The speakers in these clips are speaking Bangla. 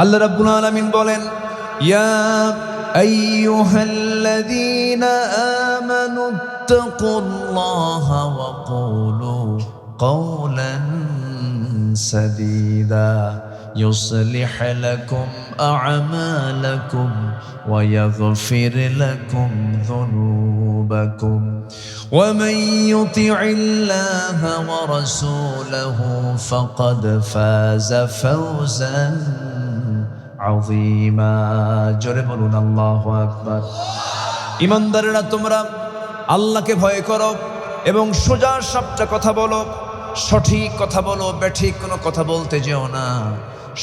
আল্লাহ রাব্বুল আলামিন বলেন, ইয়া আইয়ুহাল্লাযীনা আমানু ইত্তাকুল্লাহা ওয়া কুলু قولا سديدا يصلح لكم أعمالكم ويغفر لكم ذنوبكم ومن يطع الله ورسوله فقد فاز فوزا عظيما جربنا الله أكبر ইমানদাররা তোমরা আল্লাহকে ভয় করো এবং সোজা সাপটা কথা বলো, সঠিক কথা বলো, বেঠিক কোনো কথা বলতে যেও না।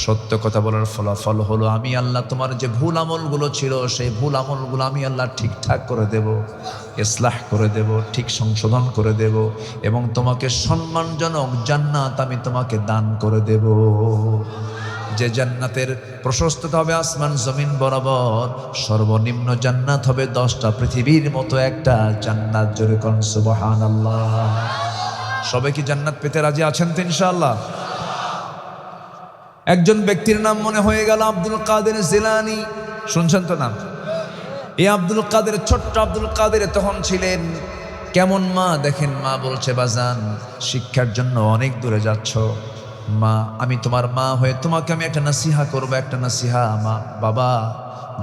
সত্য কথা বলার ফলাফল হলো আমি আল্লাহ তোমার যে ভুল আমলগুলো ছিল সেই ভুল আমলগুলো আমি আল্লাহ ঠিকঠাক করে দেব, ইসলাহ করে দেব, ঠিক সংশোধন করে দেব এবং তোমাকে সম্মানজনক জান্নাত আমি তোমাকে দান করে দেব। যে জান্নাতের প্রশস্ততা হবে আসমান জমিন বরাবর, সর্বনিম্ন জান্নাত হবে 10টা পৃথিবীর মতো একটা জান্নাত। জোরে কোন সুবহানাল্লাহ। সবাই কি জান্নাত পেতে রাজি আছেন তো ইনশাআল্লাহ? একজন ব্যক্তির নাম মনে হয়ে গেল আব্দুল কাদের জিলানী। শুনছেন তো নাম? এই আব্দুল কাদের, ছোট্ট আব্দুল কাদের তখন ছিলেন কেমন মা দেখেন, মা বলছে বাজান শিক্ষার জন্য অনেক দূরে যাচ্ছ, মা আমি তোমার মা হয়ে তোমাকে আমি একটা নাসিহা করবো, একটা নাসিহা। মা বাবা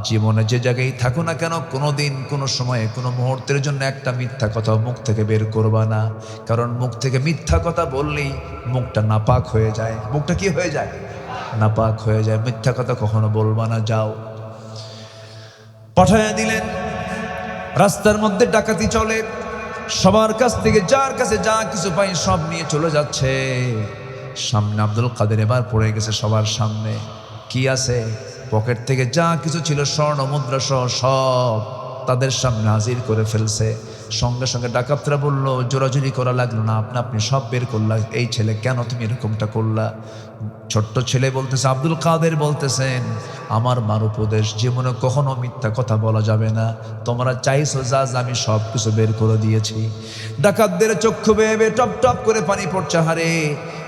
জীবনে যে জায়গায় থাকো না কেন কোনোদিন কোনো সময়ে কোনো মুহূর্তের জন্য একটা মিথ্যা কথা মুখ থেকে বের করবা না, কারণ মুখ থেকে মিথ্যা কথা বললেই মুখটা নাপাক হয়ে যায়। মুখটা কি হয়ে যায়? নাপাক হয়ে যায়। মিথ্যা কথা কখনো বলবা না। যাও। পাঠাইয়া দিলেন। রাস্তার মধ্যে ডাকাতি চলে, সবার কাছ থেকে যার কাছে যা কিছু পাই সব নিয়ে চলে যাচ্ছে। সামনে আব্দুল কাদের এবার পড়ে গেছে সবার সামনে। কি আছে? পকেট থেকে যা কিছু ছিল স্বর্ণ মুদ্রা সহ সব তাদের সামনে হাজির করে ফেলছে। সঙ্গে সঙ্গে ডাকাতরা বলল, জোরাজুরি করা লাগলো না, আপনি সব বের করলা। এই ছেলে কেন তুমি এরকমটা করলা? ছোট্ট ছেলে বলতেছে, আব্দুল কাদের বলতেছেন আমার মার উপদেশ জীবনে কখনো মিথ্যা কথা বলা যাবে না, তোমরা চাইছো যা আমি সব কিছু বের করে দিয়েছি। ডাকাতদের চক্ষু বেয়ে টপ টপ করে পানি পড়ছে। হারে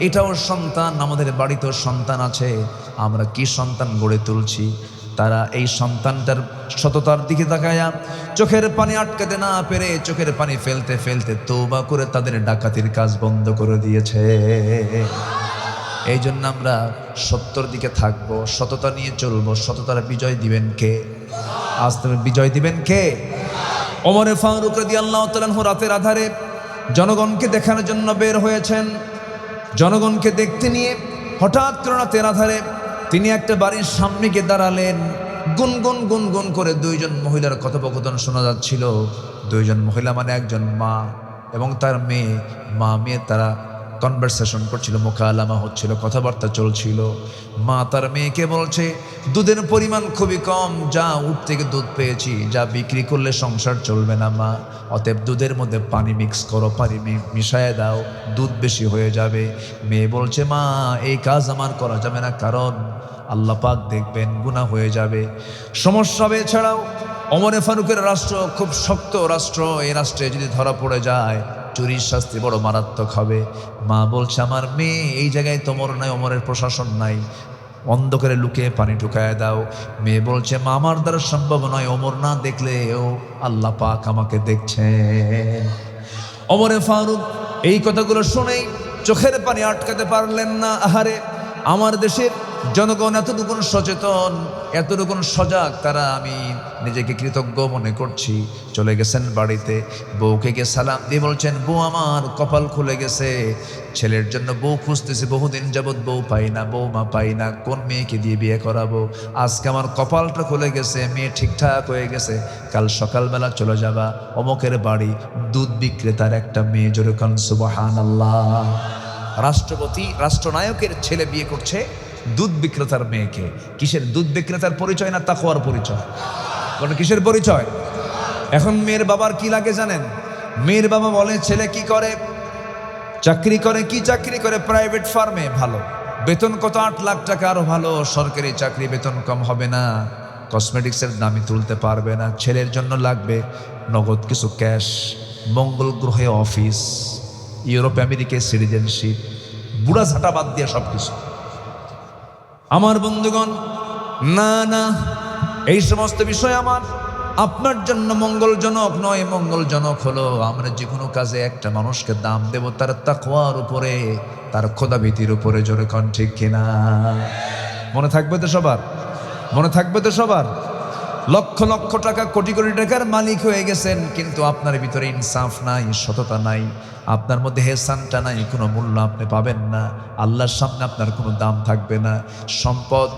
এটাও সন্তান, আমাদের বাড়িতেও সন্তান আছে, আমরা কি সন্তান গড়ে তুলছি। তারা এই সন্তানটার সততার দিকে তাকায়া চোখের পানি আটকাতে না পেরে চোখের পানি ফেলতে ফেলতে তওবা করে তাদের ডাকাতির কাজ বন্ধ করে দিয়েছে। এই জন্য আমরা সত্যর দিকে থাকবো, সততা নিয়ে চলবো। সততার বিজয় দিবেন কে? আজ তুমি বিজয় দিবেন কে? ওমর ফারুক রাদিয়াল্লাহু তাআলা আনহু রাতের আধারে জনগণকে দেখানোর জন্য বের হয়েছেন। জনগণকে দেখতে নিয়ে হঠাৎ করে রাতের আধারে তিনি একটা বাড়ির সামনে গিয়ে দাঁড়ালেন। গুনগুন গুনগুন করে দুইজন মহিলার কথোপকথন শোনা যাচ্ছিল। দুইজন মহিলা মানে একজন মা এবং তার মেয়ে। মা মেয়ে তারা কনভারসেশন করছিল, মোকালামা হচ্ছিল, কথাবার্তা চলছিল। মা তার মেয়েকে বলছে, দুধের পরিমাণ খুবই কম, যা উঠ থেকে দুধ পেয়েছি, যা বিক্রি করলে সংসার চলবে না মা, অতএব দুধের মধ্যে পানি মিক্স করো, পানি মিশায় দাও, দুধ বেশি হয়ে যাবে। মেয়ে বলছে, মা এই কাজ আমার করা যাবে না, কারণ আল্লাহ পাক দেখবেন, গুনাহ হয়ে যাবে, সমস্যা হবে। এছাড়াও ওমরে ফারুকের রাষ্ট্র খুব শক্ত রাষ্ট্র, এই রাষ্ট্রে যদি ধরা পড়ে যায় চুরির শাস্তি বড় মারাত্মক হবে। মা বলছে, আমার মেয়ে এই জায়গায় তোমর নাই, ওমরের প্রশাসন নাই, অন্ধকারে লুকিয়ে পানি ঢুকায় দাও। মেয়ে বলছে, মা আমার দ্বারা সম্ভব নয়, ওমর না দেখলেও আল্লাহ পাক আমাকে দেখছেন। ওমরে ফারুক এই কথাগুলো শুনেই চোখের পানি আটকাতে পারলেন না। আহারে আমার দেশের জনগণ এতটুকু সচেতন, এতটুকু সজাগ, তারা আমি নিজেকে কৃতজ্ঞ মনে করছি। চলে গেছেন বাড়িতে, বউকে গিয়ে সালাম দিয়ে বলছেন, বউ আমার কপাল খুলে গেছে, ছেলের জন্য বউ খুঁজতেছি, বহুদিন যাবৎ বউ পাই না, বউমা পাই না, কোন মেয়েকে দিয়ে বিয়ে করাবো, আজকে আমার কপালটা খুলে গেছে, মেয়ে ঠিকঠাক হয়ে গেছে, কাল সকালবেলা চলে যাবা অমুকের বাড়ি, দুধ বিক্রেতার একটা মেয়ে। জোরে কান সুবহানাল্লাহ। রাষ্ট্রপতি, রাষ্ট্রনায়কের ছেলে বিয়ে করছে দুধ বিক্রেতার মেয়েকে। কিসের দুধ বিক্রেতার পরিচয় না তাকওয়ার পরিচয়? কিসের পরিচয়? এখন মেয়ের বাবার কি লাগে জানেন? মেয়ের বাবা বলে, ছেলে কি করে? চাকরি করে। কি চাকরি করে? প্রাইভেট ফার্মে। ভালো বেতন, কত? 8 লাখ টাকা। আরো ভালো সরকারি চাকরি, বেতন কম হবে না, কসমেটিক্সের দামি তুলতে পারবে না। ছেলের জন্য লাগবে নগদ কিছু ক্যাশ, মঙ্গল গ্রহে অফিস, ইউরোপ আমেরিকায় সিটিজেনশিপ, বুড়া ঝাঁটা বাদ দিয়ে সব কিছু। আমার বন্ধুগণ, না না, এই সমস্ত বিষয় আমার আপনার জন্য মঙ্গলজনক নয়। মঙ্গলজনক হলো আমরা যে কোনো কাজে একটা মানুষকে দাম দেব তার তাকওয়ার উপরে, তার খোদাভীতির উপরে। জোরে কোন ঠিক কিনা? মনে থাকবে তো সবার? মনে থাকবে তো সবার? লক্ষ লক্ষ টাকা, কোটি কোটি টাকার মালিক হয়ে গেছেন, কিন্তু আপনার ভিতরে ইনসাফ নাই, সততা নাই, আপনার মধ্যে হেসানটা নাই, কোনো মূল্য আপনি পাবেন না। আল্লাহর সামনে আপনার কোনো দাম থাকবে না। সম্পদ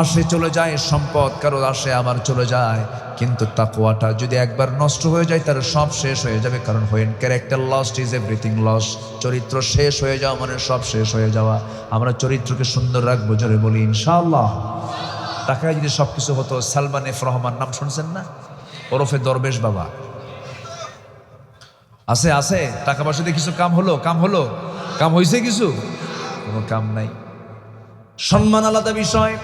আসে চলে যায়, সম্পদ কারো আসে আবার চলে যায়, কিন্তু তাকওয়াটা যদি একবার নষ্ট হয়ে যায় তার সব শেষ হয়ে যাবে। কারণ when character lost is everything loss. চরিত্র শেষ হয়ে যাওয়া মানে সব শেষ হয়ে যাওয়া। আমরা চরিত্রকে সুন্দর রাখবো, জোরে বলি ইনশাআল্লাহ। টাকায় যদি সব কিছু হতো, সালমান এফ রহমান নাম শুনছেন না? ওরফে দরবেশ বাবা আছে আছে, টাকা পয়সা দিয়ে কিছু কাম হলো? কাম হলো? কাম হয়েছে? কিছু কোনো কাম নাই। সম্মান আলাদা বিষয়।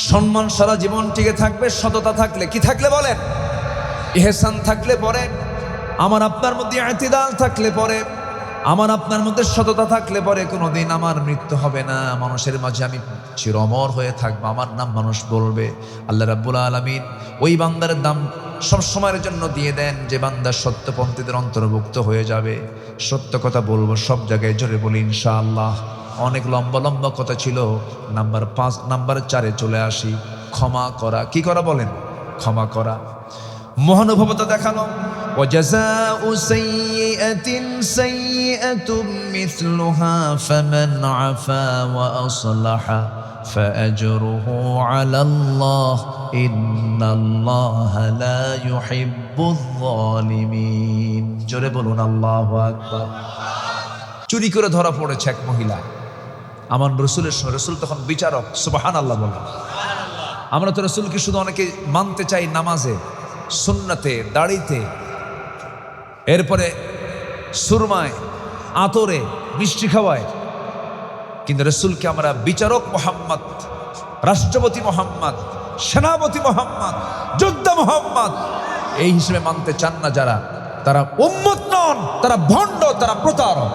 সম্মান সারা জীবন টিকে থাকবে সততা থাকলে। কি থাকলে বলেন? ইহসান থাকলে পরে, আমার আপনার মধ্যে ইতিদাল থাকলে পরে, আমার আপনার মধ্যে সততা থাকলে পরে কোনোদিন আমার মৃত্যু হবে না। মানুষের মাঝে আমি চিরমর হয়ে থাকবো, আমার নাম মানুষ বলবে। আল্লাহ রাব্বুল আলামিন ওই বান্দার দাম সব সময়ের জন্য দিয়ে দেন যে বান্দা সত্যপন্থীদের অন্তর্ভুক্ত হয়ে যাবে। সত্য কথা বলবো সব জায়গায়, জোরে বলি ইনশাআল্লাহ। অনেক লম্বা লম্বা কথা ছিল, নাম্বার 5 নাম্বার 4-এ চলে আসি। ক্ষমা করা। কি করা বলেন? ক্ষমা করা। মহানুভবতা দেখানো। وجزاء سيئة سيئة مثلها فمن عفا وأصلح فأجره على الله إن الله لا يحب الظالمين। জোরে বলুন আল্লাহু আকবার। চুরি করে ধরা পড়েছে এক মহিলা, আমার রসুল তখন বিচারক। সুবহানাল্লাহ বলেন। আমরা তো রসুলকে শুধু অনেকে মানতে চাই নামাজে, সুন্নতে, দাড়িতে, এরপরে সুরমায়, আতরে, মিষ্টি খাওয়ায়, কিন্তু রসুলকে আমরা বিচারক মোহাম্মদ, রাষ্ট্রপতি মোহাম্মদ, সেনাপতি মোহাম্মদ, যোদ্ধা মোহাম্মদ এই হিসেবে মানতে চান না যারা, তারা উম্মত নন, তারা ভণ্ড, তারা প্রতারক।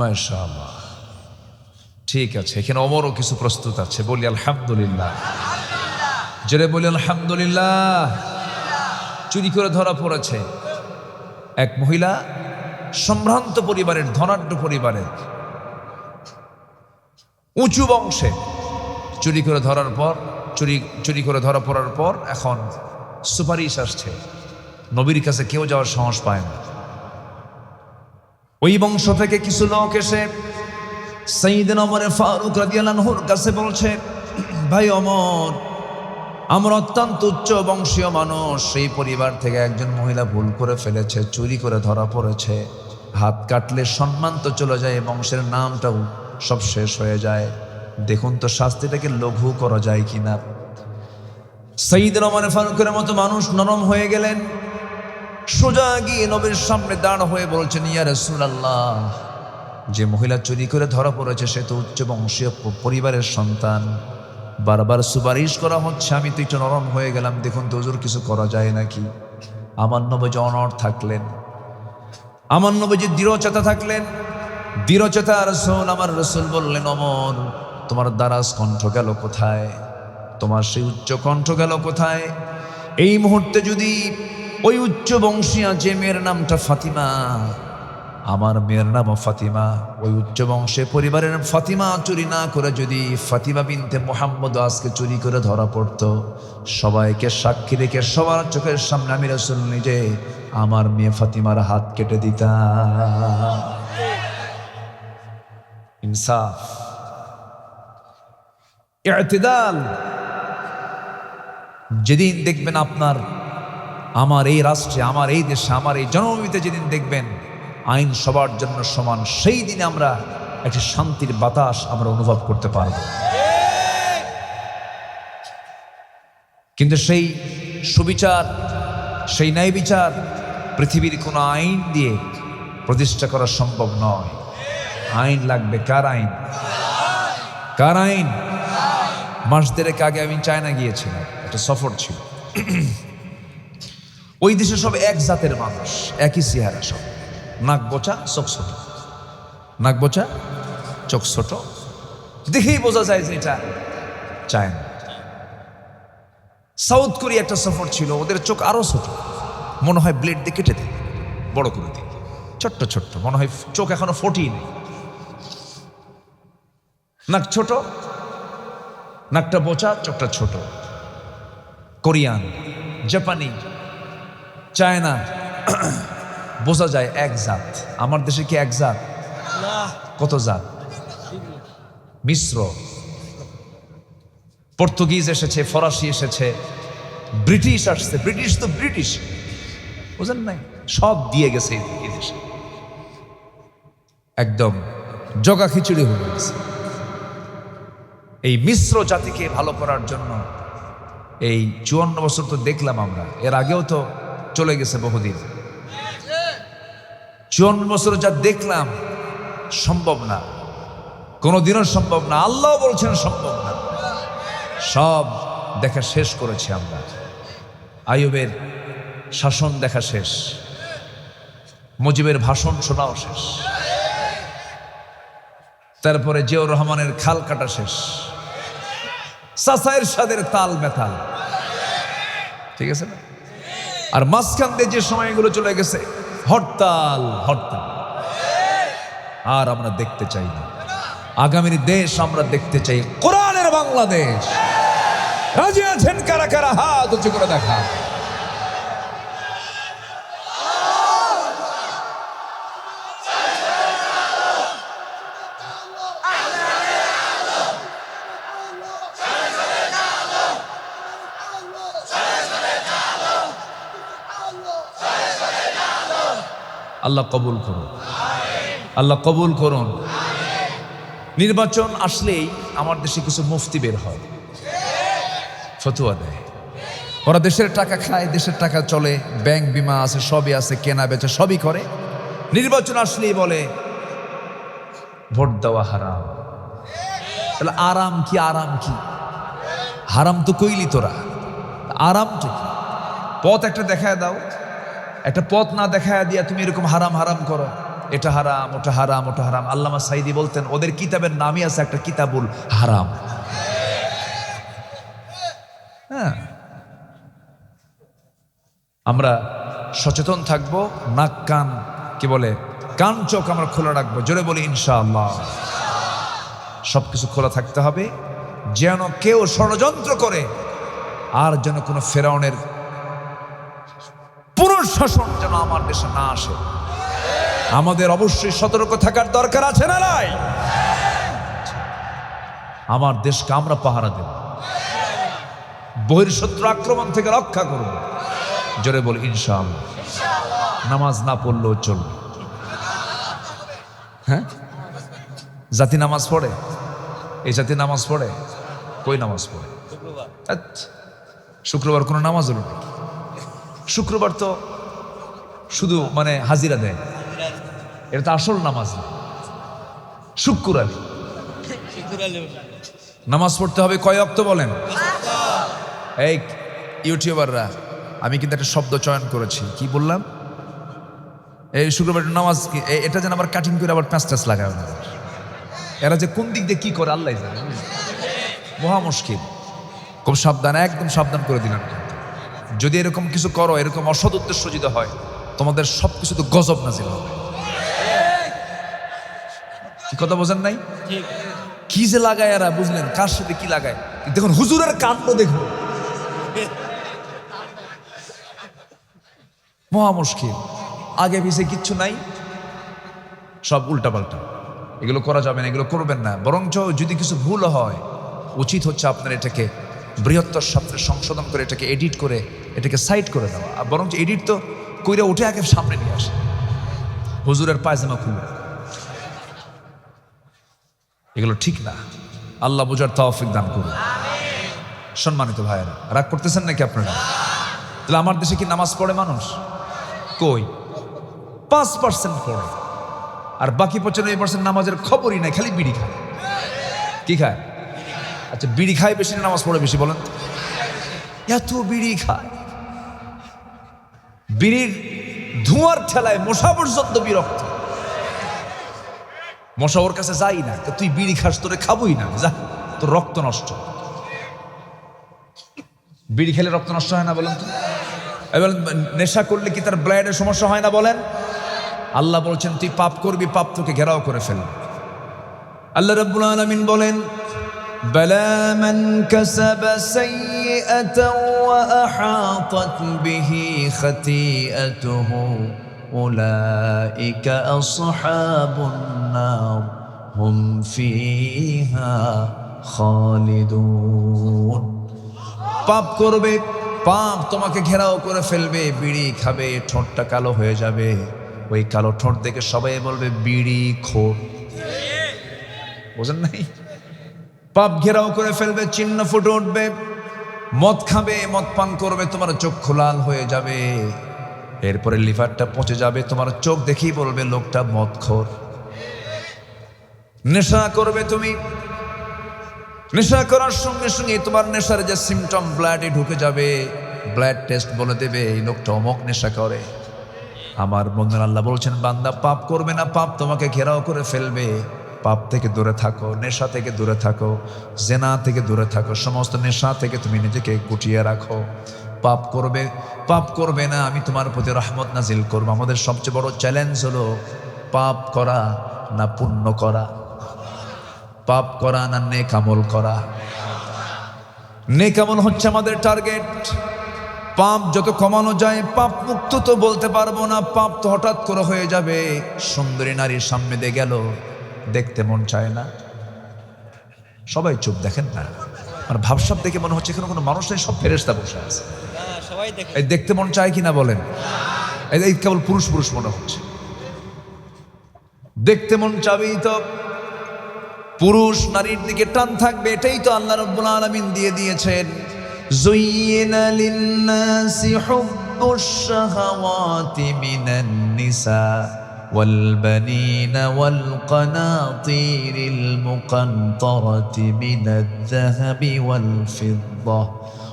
মাশাআল্লাহ, ঠিক আছে। এখানে ওমরও কিছু প্রস্তুত আছে। বলি আলহামদুলিল্লাহ, জোরে বলি আলহামদুলিল্লাহ। চুরি করে ধরা পড়েছে এক মহিলা, সম্ভ্রান্ত পরিবারের, ধনাঢ্য পরিবারের, উঁচু বংশে। চুরি করে ধরার পর, চুরি করে ধরা পড়ার পর এখন সুপারিশ আসছে। নবীর কাছে কেউ যাওয়ার সাহস পায় না। ওই বংশ থেকে কিছু লোক এসে সাইয়েদনা ওমর ফারুক রাদিয়াল্লাহু আনহুর কাছে বলছে, ভাই ওমর, আমরা অত্যন্ত উচ্চ বংশীয় মানুষ, সেই পরিবার থেকে একজন মহিলা ভুল করে ফেলেছে, চুরি করে ধরা পড়েছে। হাত কাটলে সম্মান তো চলে যায়, বংশের নামটাও সব শেষ হয়ে যায়। দেখুন তো শাস্তিটাকে লঘু করা যায় কিনা। সাইয়েদনা ওমর ফারুকের মতো মানুষ নরম হয়ে গেলেন, সোজা গিয়ে নবীর সামনে দাঁড় হয়ে বলছেন, ইয়া রাসূলুল্লাহ, যে মহিলা চুরি করে ধরা পড়েছে সে তো উচ্চ বংশীয় পরিবারের সন্তান, বারবার সুপারিশ করা হচ্ছে, আমি তো একটু নরম হয়ে গেলাম, দেখুন তো হুজুর কিছু করা যায় নাকি। আমার নবী অনড় থাকলেন, আমার নবীজি দৃঢ়চেতা থাকলেন, দৃঢ়চেতা রাসূল। আমার রাসূল বললেন, ওমর, তোমার দারাজ কণ্ঠ গেল কোথায়? তোমার সেই উচ্চ কণ্ঠ গেল কোথায়? এই মুহূর্তে যদি ওই উচ্চ বংশীয়া যে মেয়ের নামটা ফাতিমা, আমার মেয়ের নামও ফাতিমা, ওই উচ্চ বংশে পরিবারের ফাতিমা চুরি না করে যদি ফাতিমা বিনতে মুহাম্মদ আজকে চুরি করে ধরা পড়তো, সবাইকে সাক্ষী রেখে সবার চোখের সামনে আমি রাসূল নিজে আমার মেয়ে ফাতিমার হাত কেটে দিতাম। ইনসাফ, ইতিদাল। যেদিন দেখবেন আপনার, আমার এই রাষ্ট্রে, আমার এই দেশে, আমার এই জনভূমিতে যেদিন দেখবেন আইন সবার জন্য সমান, সেই দিনে আমরা একটি শান্তির বাতাস আমরা অনুভব করতে পারব। কিন্তু সেই সুবিচার, সেই ন্যায় বিচার পৃথিবীর কোনো আইন দিয়ে প্রতিষ্ঠা করা সম্ভব নয়। আইন লাগবে। কার আইন? কার আইন? মাস দেড়েক আগে আমি চায়না গিয়েছিলাম, একটা সফর ছিল। ওই দেশে সব এক জাতের মানুষ, একই চেহারা, সব নাক বোচা চোখ ছোট, নাক বোচা চোখ ছোট, দেখেই বোঝা যায় যে এটা চায়না। সাউথ কোরিয়া একটা সফর ছিল, ওদের চোখ আরো ছোট, মনে হয় ব্লেড দিয়ে কেটে দেয়, বড় করে দিই, ছোট্ট ছোট্ট, মনে হয় চোখ এখনো 14, নাক ছোট, নাকটা বোচা, চোখটা ছোট। কোরিয়ান, জাপানি, চায়না, বোঝা যায় এক জাত। আমার দেশে কি এক জাত? কত জাত? মিশ্র। পর্তুগিজ এসেছে, ফরাসি এসেছে, ব্রিটিশ আসছে। ব্রিটিশ তো ব্রিটিশ, বুঝেন নাই? সব দিয়ে গেছে এই দেশে, একদম জগা খিচুড়ি হয়ে গেছে। এই মিশ্র জাতিকে ভালো করার জন্য এই 54 বছর তো দেখলাম আমরা, এর আগেও তো চলে গেছে বহুদিন। 54 বছর যা দেখলাম, সম্ভব না, কোনোদিনও সম্ভব না। আল্লাহ বলছেন সম্ভব না। সব দেখা শেষ করেছি আমরা। আইয়ুবের শাসন দেখা শেষ, মুজিবের ভাষণ শোনাও শেষ, তারপরে জিয়াউর রহমানের খাল কাটা শেষ, চাচায়ের সাদের তাল বেতাল, ঠিক আছে না? আর মাঝখান দিয়ে যে সময়গুলো চলে গেছে, হরতাল হরতাল। আর আমরা দেখতে চাই না। আগামীর দেশ আমরা দেখতে চাই কোরআনের বাংলাদেশ। রাজি আছেন কারা কারা? হাত উঁচু করে দেখা। আল্লাহ কবুল করুন, আল্লাহ কবুল করুন। নির্বাচন আসলেই আমার দেশে কিছু মুফতি বের হয়, ফতোয়া দেয়। ওরা দেশের টাকা খায়, দেশের টাকা চলে, ব্যাংক বিমা আছে, সবই আছে, কেনা বেচা সবই করে। নির্বাচন আসলেই বলে ভোট দেওয়া হারাম। তাহলে আরাম কি? আরাম কি? হারাম তো কইলি তোরা, আরামটা কি? পথ একটা দেখায় দাও। একটা পথ না দেখায় দিয়া তুমি এরকম হারাম হারাম করো, এটা হারাম, ওটা হারাম, ওটা হারাম। আল্লামা সাইদি বলতেন, ওদের কিতাবের নামই আছে একটা কিতাবুল হারাম। হ্যাঁ, আমরা সচেতন থাকবো, নাক কান কি বলে, কান চোখ আমরা খোলা রাখবো। জোরে বলি ইনশাআল্লাহ। সবকিছু খোলা থাকতে হবে, যেন কেউ ষড়যন্ত্র করে আর যেন কোনো ফেরাউনের পুরুষ শাসন যেন আমার দেশে না আসে। আমাদের অবশ্যই সতর্ক থাকার দরকার আছে না নাই? আমার দেশকে আমরা পাহারা দেব, বহির্শত্রু আক্রমণ থেকে রক্ষা করব। জোরে বল ইনশাআল্লাহ। নামাজ না পড়লেও চলবে। হ্যাঁ, জাতি নামাজ পড়ে, এই জাতি নামাজ পড়ে, কই নামাজ পড়ে? শুক্রবার কোনো নামাজ হলো নাকি? শুক্রবার তো শুধু মানে হাজিরা দেয়, এটা তো আসল নামাজ না। শুক্র আলী নামাজ পড়তে হবে কয় ওয়াক্ত বলেন? এই ইউটিউবাররা, আমি কিন্তু একটা শব্দ চয়ন করেছি, কি বললাম? এই শুক্রবার নামাজ, এটা যেন আবার কাটিং করে আবার প্যাঁচ ট্যাঁচ লাগায় না। এরা যে কোন দিক দিয়ে কি করে আল্লাহ জানে, মহা মুশকিল। খুব সাবধান, একদম সাবধান করে দিলাম। যদি এরকম কিছু করো, এরকম অসৎ উদ্দেশ্য যদি হয়, তোমাদের সবকিছু তো গজব নাজিল হবে। কি কথা বোঝেন নাই? কি যে লাগায় এরা, বুঝলেন? কার সাথে কি লাগায়? দেখুন হুজুরের কাণ্ড দেখুন, মহা মুশকিল। আগে পিছে কিচ্ছু নাই, সব উল্টাপাল্টা। এগুলো করা যাবে না, এগুলো করবেন না। বরঞ্চ যদি কিছু ভুল হয়, উচিত হচ্ছে আপনার এটাকে বৃহত্তর সাথে সংশোধন করে, এটাকে এডিট করে, এটাকে সাইড করে দেওয়া। আর বরঞ্চ এডিট তো কইরা উঠে আগে সামনে নিয়ে আসে, হুজুরের পায়জামা খুলে। এগুলো ঠিক না। আল্লাহ বুঝার তৌফিক দান করুন। সম্মানিত ভাইয়েরা, রাগ করতেছেন নাকি আপনারা? তাহলে আমার দেশে কি নামাজ পড়ে মানুষ? কই 5% পড়ে, আর বাকি 95% নামাজের খবরই নাই, খালি বিড়ি খায়। কি খায়? আচ্ছা, বিড়ি খায় বেশি না নামাজ পড়ে বেশি বলেন? এত বিড়ি খায়, বিড়ির ধোঁয়ার ঠেলায় মশা পর্যন্ত বিরক্ত। মশা ওর কাছে যাই না, তুই বিড়ি খাস, তোরে খাবই না, যা, তোর রক্ত নষ্ট। বিড়ি খেলে রক্ত নষ্ট হয় না বলেন তো? এবার নেশা করলে কি তার ব্লাডের সমস্যা হয় না বলেন? আল্লাহ বলছেন তুই পাপ করবি, পাপ তোকে ঘেরাও করে ফেলবে। আল্লাহ রাব্বুল আলামিন বলেন বালা মান কাসাবা সাইয়্যাতান ওয়া আহাতাত বিহি খাতিআতুহু উলাইকা আসহাবুন নার হুম ফিহা খালিদুন। পাপ করবে, পাপ তোমাকে ঘেরাও করে ফেলবে, বিড়ি খাবে, ঠোঁটটা কালো হয়ে যাবে, ওই কালো ঠোঁট দেখে সবাই বলবে বিড়ি খোর। বোঝেন নাই? পাপ ঘেরাও করে ফেলবে, চিহ্ন ফুটে উঠবে। মদ খাবে, মদ পান করবে, তোমার চক্ষু লাল হয়ে যাবে, এরপরে লিভারটা পচে যাবে, তোমার চোখ দেখেই বলবে লোকটা মদখোর। নেশা করবে তুমি, নেশা করার সঙ্গে সঙ্গে তোমার নেশার যে সিমটম ব্লাডে ঢুকে যাবে, ব্লাড টেস্ট বলে দেবে এই লোকটা অমুক নেশা করে। আমার বন্ধুরা, আল্লাহ বলছেন বান্দা পাপ করবে না, পাপ তোমাকে ঘেরাও করে ফেলবে। পাপ থেকে দূরে থাকো, নেশা থেকে দূরে থাকো, জেনা থেকে দূরে থাকো, সমস্ত নেশা থেকে তুমি নিজেকে গুটিয়ে রাখো। পাপ করবে, পাপ করবে না, আমি তোমার প্রতি রহমত নাজিল করবো। আমাদের সবচেয়ে বড় চ্যালেঞ্জ হলো পাপ করা না পুণ্য করা, পাপ করা না নেক আমল করা। নেক আমল হচ্ছে আমাদের টার্গেট। পাপ যত কমানো যায়, পাপ মুক্ত তো বলতে পারবো না, পাপ তো হঠাৎ করে হয়ে যাবে। সুন্দরী নারীর সামনে দিয়ে গেল, দেখতে মন চায় না, সবাই চুপ, দেখেন না, আর ভাবসাব দেখে মনে হচ্ছে এখানে কোনো মানুষ নেই, সব ফেরেশতা বসে আছে। এই দেখতে মন চায় কিনা বলেন? এই কেবল পুরুষ পুরুষ মনে হচ্ছে। দেখতে মন চাবেই তো, পুরুষ নারীর দিকে টান থাকবে, এটাই তো আল্লাহ রাব্বুল আলামিন দিয়ে দিয়েছেন। যুয়িনা লিন-নাসি হুব্বুশ শাহাওয়াতি মিনান নিসা ওয়াল বানিনা ওয়াল কানাতিরিল মুকানতারাতি মিনায-যাহাবি ওয়াল ফিদ্দা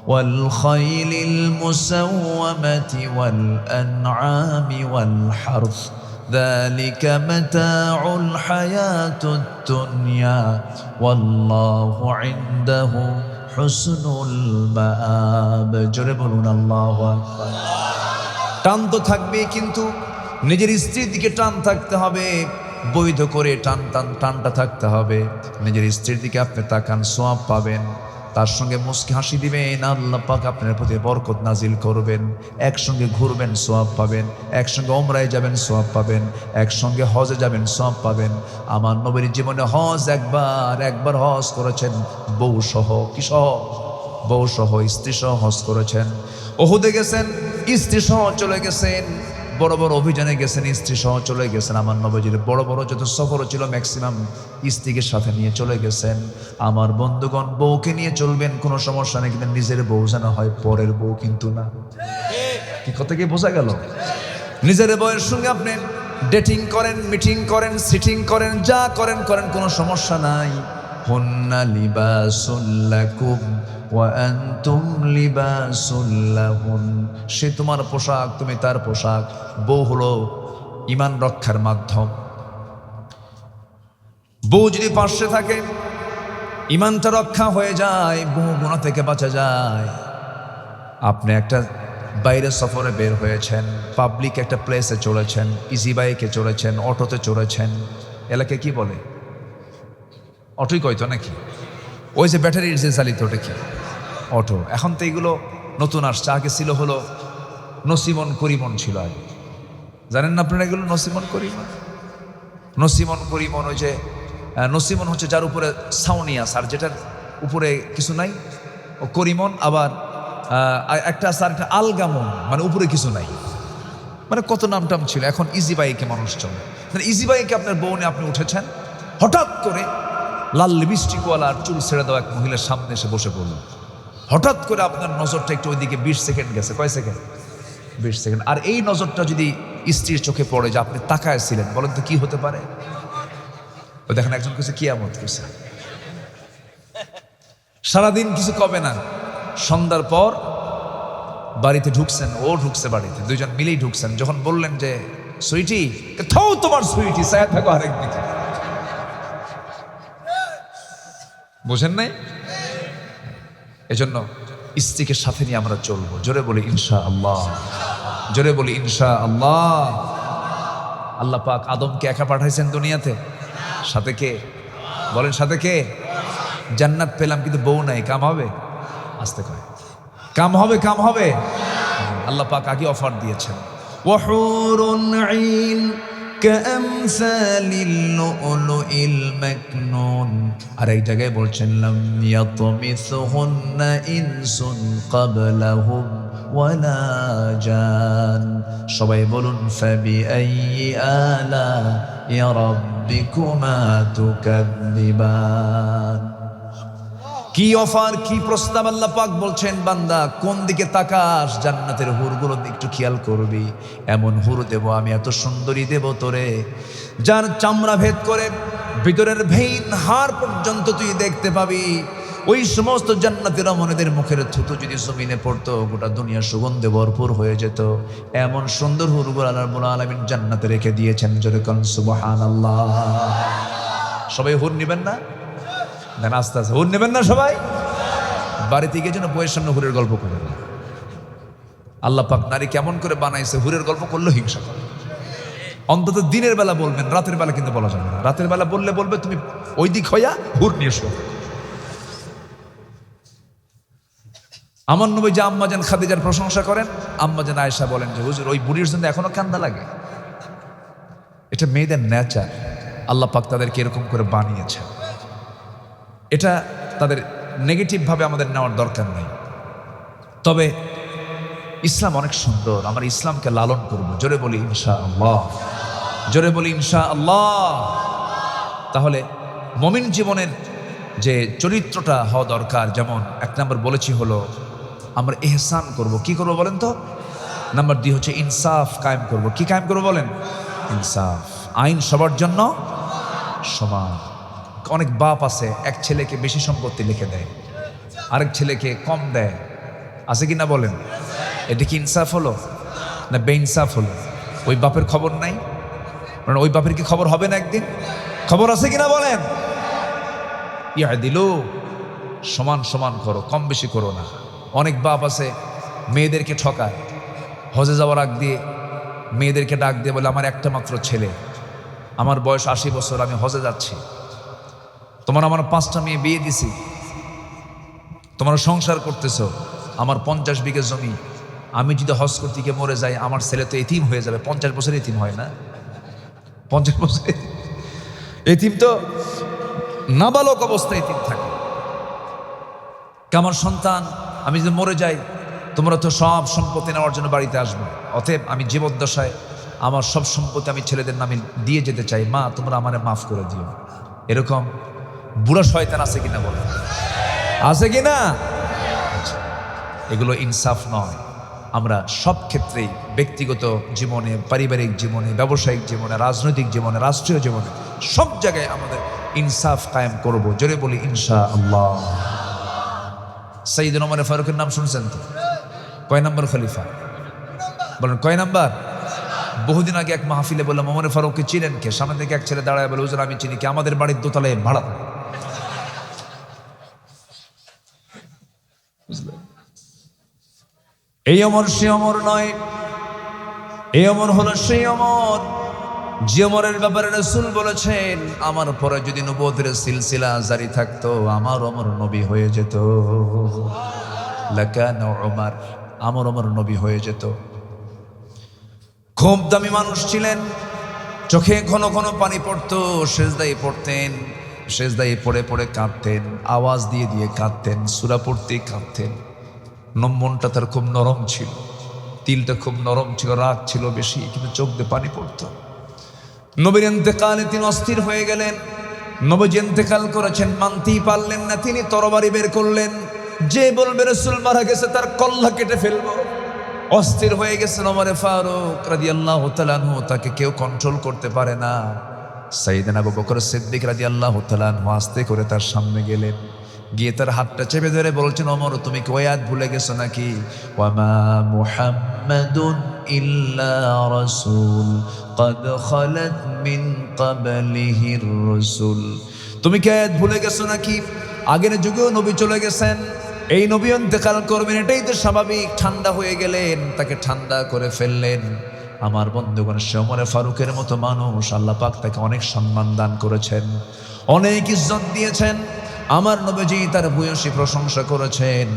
ওয়াল খাইলিল মুসাওওয়ামাতি ওয়াল আন'আমি ওয়াল হারথ ذلك متاع الحياة الدنيا والله عنده حسن المآب। জোরে বলুন আল্লাহু আকবার। টান তো থাকবে, কিন্তু নিজের স্ত্রীর দিকে টান থাকতে হবে, বৈধ করে টানটা থাকতে হবে। নিজের স্ত্রীর দিকে আপনি তাকান, সওয়াব পাবেন, তার সঙ্গে মুস্কি হাসি দিবেন, আল্লাহ পাক আপনার প্রতি বরকত নাজিল করবেন। একসঙ্গে ঘুরবেন, সওয়াব পাবেন, একসঙ্গে ওমরায় যাবেন, সওয়াব পাবেন, একসঙ্গে হজে যাবেন, সওয়াব পাবেন। আমার নবীর জীবনে হজ একবার হজ করেছেন বউ সহ। কি সহ? বউ সহ, স্ত্রী সহ হজ করেছেন। উহুদে গেছেন, স্ত্রী সহ চলে গেছেন। বড় বড় অভিযানে গেছেন, স্ত্রী সহ চলে গেছেন। আমার নবীজির বড় বড় যত সফর ছিল ম্যাক্সিমাম স্ত্রীকে সাথে নিয়ে চলে গেছেন। আমার বন্ধুগণ, বউকে নিয়ে চলবেন, কোনো সমস্যা নেই, কিন্তু নিজের বউ যেন হয়, পরের বউ কিন্তু না। কি কথা কি বোঝা গেল? নিজের বউয়ের সঙ্গে আপনি ডেটিং করেন, মিটিং করেন, সিটিং করেন, যা করেন করেন, কোনো সমস্যা নাই। হুন্না লিবাসুল লাকুম ওয়া আনতুম লিবাসুল লাহুন। সে তোমার পোশাক, তুমি তার পোশাক। বউ হলো ঈমান রক্ষার মাধ্যম। বউ যদি পাশে থাকে, ঈমানটা রক্ষা হয়ে যায়, বহু গুনাহ থেকে বাঁচা যায়। আপনি একটা বাইরে সফরে বের হয়েছেন, পাবলিক একটা প্লেসে চলেছেন, ইজি বাইকে চলেছেন, অটোতে চলেছেন, এলাকায় কি বলে? অটোই কইতো নাকি? ওই যে ব্যাটারির যে চালিত, ওটা কি? অটো। এখন তো এগুলো নতুন আসছে, আগে ছিল হলো নসিমন করিমন ছিল আগে। জানেন না আপনারা এগুলো? নসিমন করিমন, নসিমন করিমন, ওই যে নসিমন হচ্ছে যার উপরে সাউনিয়াস, আর যেটার উপরে কিছু নাই ও করিমন। আবার একটা আছে আর একটা আলগামন, মানে উপরে কিছু নাই, মানে কত নামটাম ছিল। এখন ইজি বাইকে মানুষ চলে। ইজি বাইকে আপনার বউ নিয়ে আপনি উঠেছেন, হঠাৎ করে লাল লিপস্টিকওয়ালা আর চুল ছেড়ে দেওয়া এক মহিলার সামনে এসে বসে পড়ল। হঠাৎ করে আপনার নজরটা একটু ওইদিকে 20 সেকেন্ড গেছে, কয় সেকেন্ড? 20 সেকেন্ড। আর এই নজরটা যদি স্ত্রীর চোখে পড়ে যে আপনি তাকায় ছিলেন, বলেন তো কি হতে পারে? ও দেখেন একজন কিছু কিয়ামত কিছু, সারাদিন কিছু কবে না, সন্ধ্যার পর বাড়িতে ঢুকছেন, ও ঢুকছে বাড়িতে, দুইজন মিলেই ঢুকছেন। যখন বললেন যে সুইটি, থাও তোমার সুইটি, ছায়া থাকো আরেক দিকে, বুঝেন নাই? এজন্য স্ত্রীকে সাথে নিয়ে আমরা চলবো। জোরে বলি ইনশাআল্লাহ, জোরে বলি ইনশাআল্লাহ। আল্লাহ পাক আদমকে একা পাঠাইছেন দুনিয়াতে, সাথে কে? বলেন সাথে কে? জান্নাত পেলাম কিন্তু বউ নাই, কাম হবে? আসতে কয় কাম হবে, কাম হবে। আল্লাহ পাক আগে অফার দিয়েছেন, ওয়াহুরুন আইন কামসালিল লুলুইল মাকনুন। আর এই জায়গায় বলছেন লাম ইয়াতমিসহুন্না ইনসুন ক্বাবলাহুম ওয়ালা জান। সবাই বলুন ফাবিআইয়ি আলা'i রাব্বিকুমা তুকাযযিবান। কি অফার, কি প্রস্তাব! আল্লাহ পাক বলছেন বান্দা কোন দিকে তাকাস, জান্নাতের হুরগুলো একটু খেয়াল করবি। এমন হুর দেব আমি, এত সুন্দরী দেব তোরে, যার চামড়া ভেদ করে ভিতরের ভেইন হাড় পর্যন্ত তুই দেখতে পাবি। ওই সমস্ত জান্নাতের রমণীদের মুখের থুতু যদি জমিনে পড়তো, গোটা দুনিয়া সুগন্ধে ভরপুর হয়ে যেত। এমন সুন্দর হুরগুলো আল্লাহ রাব্বুল আলামিন জান্নাতে রেখে দিয়েছেন। জোরে কোন সুবহানাল্লাহ। সবাই হুর নেবেন না? দেন আস্তে আস্তে হুর নেবেন না সবাই? বাড়িতে গিয়ে যেন বইয়ের সামনে হুরের গল্প করেন। আল্লাহ পাক নারী কেমন করে বানাইছে, হুরের গল্প করলেও হিংসা করে। অন্তত দিনের বেলা বলবেন, রাতের বেলা কিন্তু বলা যাবে না। রাতের বেলা বললে বলবে তুমি ওই দিক হইয়া হুর নিয়ে শো। আমার নবী যে আম্মাজান খাদিজার প্রশংসা করেন, আম্মাজান আয়েশা বলেন যে হুজুর ওই বুড়ির জন্য এখনো কান্দা লাগে। এটা মেয়েদের নেচার, আল্লাহ পাক তাদেরকে এরকম করে বানিয়েছে। এটা তাদের নেগেটিভভাবে আমাদের নেওয়ার দরকার নেই। তবে ইসলাম অনেক সুন্দর, আমরা ইসলামকে লালন করব। জোরে বলি ইনশাআল্লাহ, জোরে বলি ইনশাআল্লাহ। তাহলে মুমিন জীবনের যে চরিত্রটা হওয়া দরকার, যেমন 1 নম্বর বলেছি হলো আমরা ইহসান করব। কি করব বলেন তো? নাম্বার 2 হচ্ছে ইনসাফ কায়েম করব। কি কায়েম করব বলেন? ইনসাফ। আইন সবার জন্য সমান। অনেক বাপ আছে এক ছেলেকে বেশি সম্পত্তি লিখে দেয়, আরেক ছেলেকে কম দেয়, আছে কি না বলেন? এটা কি ইনসাফ হলো না বেইনসাফ হলো? ওই বাপের খবর নাই, মানে ওই বাপের কি খবর হবে না একদিন? খবর আছে কিনা বলেন? ইয়াদিলু, সমান সমান করো, কম বেশি করো না। অনেক বাপ আছে মেয়েদেরকে ঠকায়, হজে যাওয়ার আগ দিয়ে মেয়েদেরকে ডাক দিয়ে বলে আমার একটা মাত্র ছেলে, আমার বয়স 80 বছর, আমি হজে যাচ্ছি, তোমার আমার 5টা মেয়ে বিয়ে দিছি, তোমরা সংসার করতেছ, আমার 50 বিঘা জমি, আমি যদি হজ করতে গিয়ে মরে যাই আমার ছেলে তো এতিম হয়ে যাবে। 50 বছর এতিম হয় না? 50 বছর এতিম তো নাবালক অবস্থায় এতিম থাকে। আমার সন্তান আমি যদি মরে যাই, তোমরা তো সব সম্পত্তি নেওয়ার জন্য বাড়িতে আসবে, অতএব আমি জীবদ্দশায় আমার সব সম্পত্তি আমি ছেলেদের নামে দিয়ে যেতে চাই, মা তোমরা আমারে মাফ করে দিও। এরকম বুড়া শয়তান আছে কিনা বলো? আছে কিনা? এগুলো ইনসাফ নয়। আমরা সব ক্ষেত্রেই, ব্যক্তিগত জীবনে, পারিবারিক জীবনে, ব্যবসায়িক জীবনে, রাজনৈতিক জীবনে, রাষ্ট্রীয় জীবনে, সব জায়গায় আমাদের ইনসাফ কায়েম করব। জোরে বলি ইনশাআল্লাহ। সাইয়েদনা ওমর ফারুকের নাম শুনছেন তো? কয় নম্বর খলিফা বলেন? কয় নাম্বার? বহুদিন আগে এক মাহফিলে বললাম ওমর ফারুককে চিনেন কে? সামনে থেকে এক ছেলে দাঁড়ায় বলে হুজুর আমি চিনি। কি? আমাদের বাড়ির দোতলায় ভাড়া। এই অমর সে অমর নয়, এই অমর হলো সেই অমর যে অমরের ব্যাপারে রাসূল বলেছেন আমার পরে যদি নবুয়তের সিলসিলা জারি থাকতো আমার অমর নবী হয়ে যেত। লাকানা উমর, আমার অমর নবী হয়ে যেত। খুব দামি মানুষ ছিলেন, চোখে ঘন ঘন পানি পড়তো, সেজদায় পড়তেন, সেজদায় পড়ে পড়ে কাঁদতেন, আওয়াজ দিয়ে দিয়ে কাঁদতেন, সূরা পড়তেই কাঁদতেন। মনটা তার খুব নরম ছিল, তিলটা খুব নরম ছিল, রাগ ছিল বেশি, কিন্তু চোখ দিয়ে পানি পড়তো। নবীর ইন্তেকালে তিনি অস্থির হয়ে গেলেন। নবী ইন্তেকাল করেছেন, মানতেই পারলেন না, তিনি তরবারি বের করলেন, যে বলবে রাসূল মারা গেছে তার কল্লা কেটে ফেলবো। অস্থির হয়ে গেছেন ওমর ফারুক রাদিয়াল্লাহু তাআলা আনহু, তাকে কেউ কন্ট্রোল করতে পারে না। সাইয়েদনা আবু বকর সিদ্দিক রাদিয়াল্লাহু তাআলা আনহু আস্তে করে তার সামনে গেলেন, গিয়ে তার হাতটা চেপে ধরে বলছেন, ওমর তুমি কি ওই আয়াত ভুলে গেছো নাকি? ওয়ামা মুহাম্মাদুন ইল্লা রাসূল ক্বাদ খালাত মিন ক্বাবলিহির রাসূল। তুমি কি আয়াত ভুলে গেছো নাকি? আগের যুগেও নবী চলে গেছেন, এই নবী ইন্তেকাল করবেন, এটাই তো স্বাভাবিক। ঠান্ডা হয়ে গেলেন, তাকে ঠান্ডা করে ফেললেন। আমার বন্ধুগণ, সে ওমর ফারুকের মতো মানুষ, আল্লাহ পাক তাকে অনেক সম্মান দান করেছেন, অনেক ইজ্জত দিয়েছেন। আমার নবীজি তার ভূয়সী প্রশংসা করেছেন।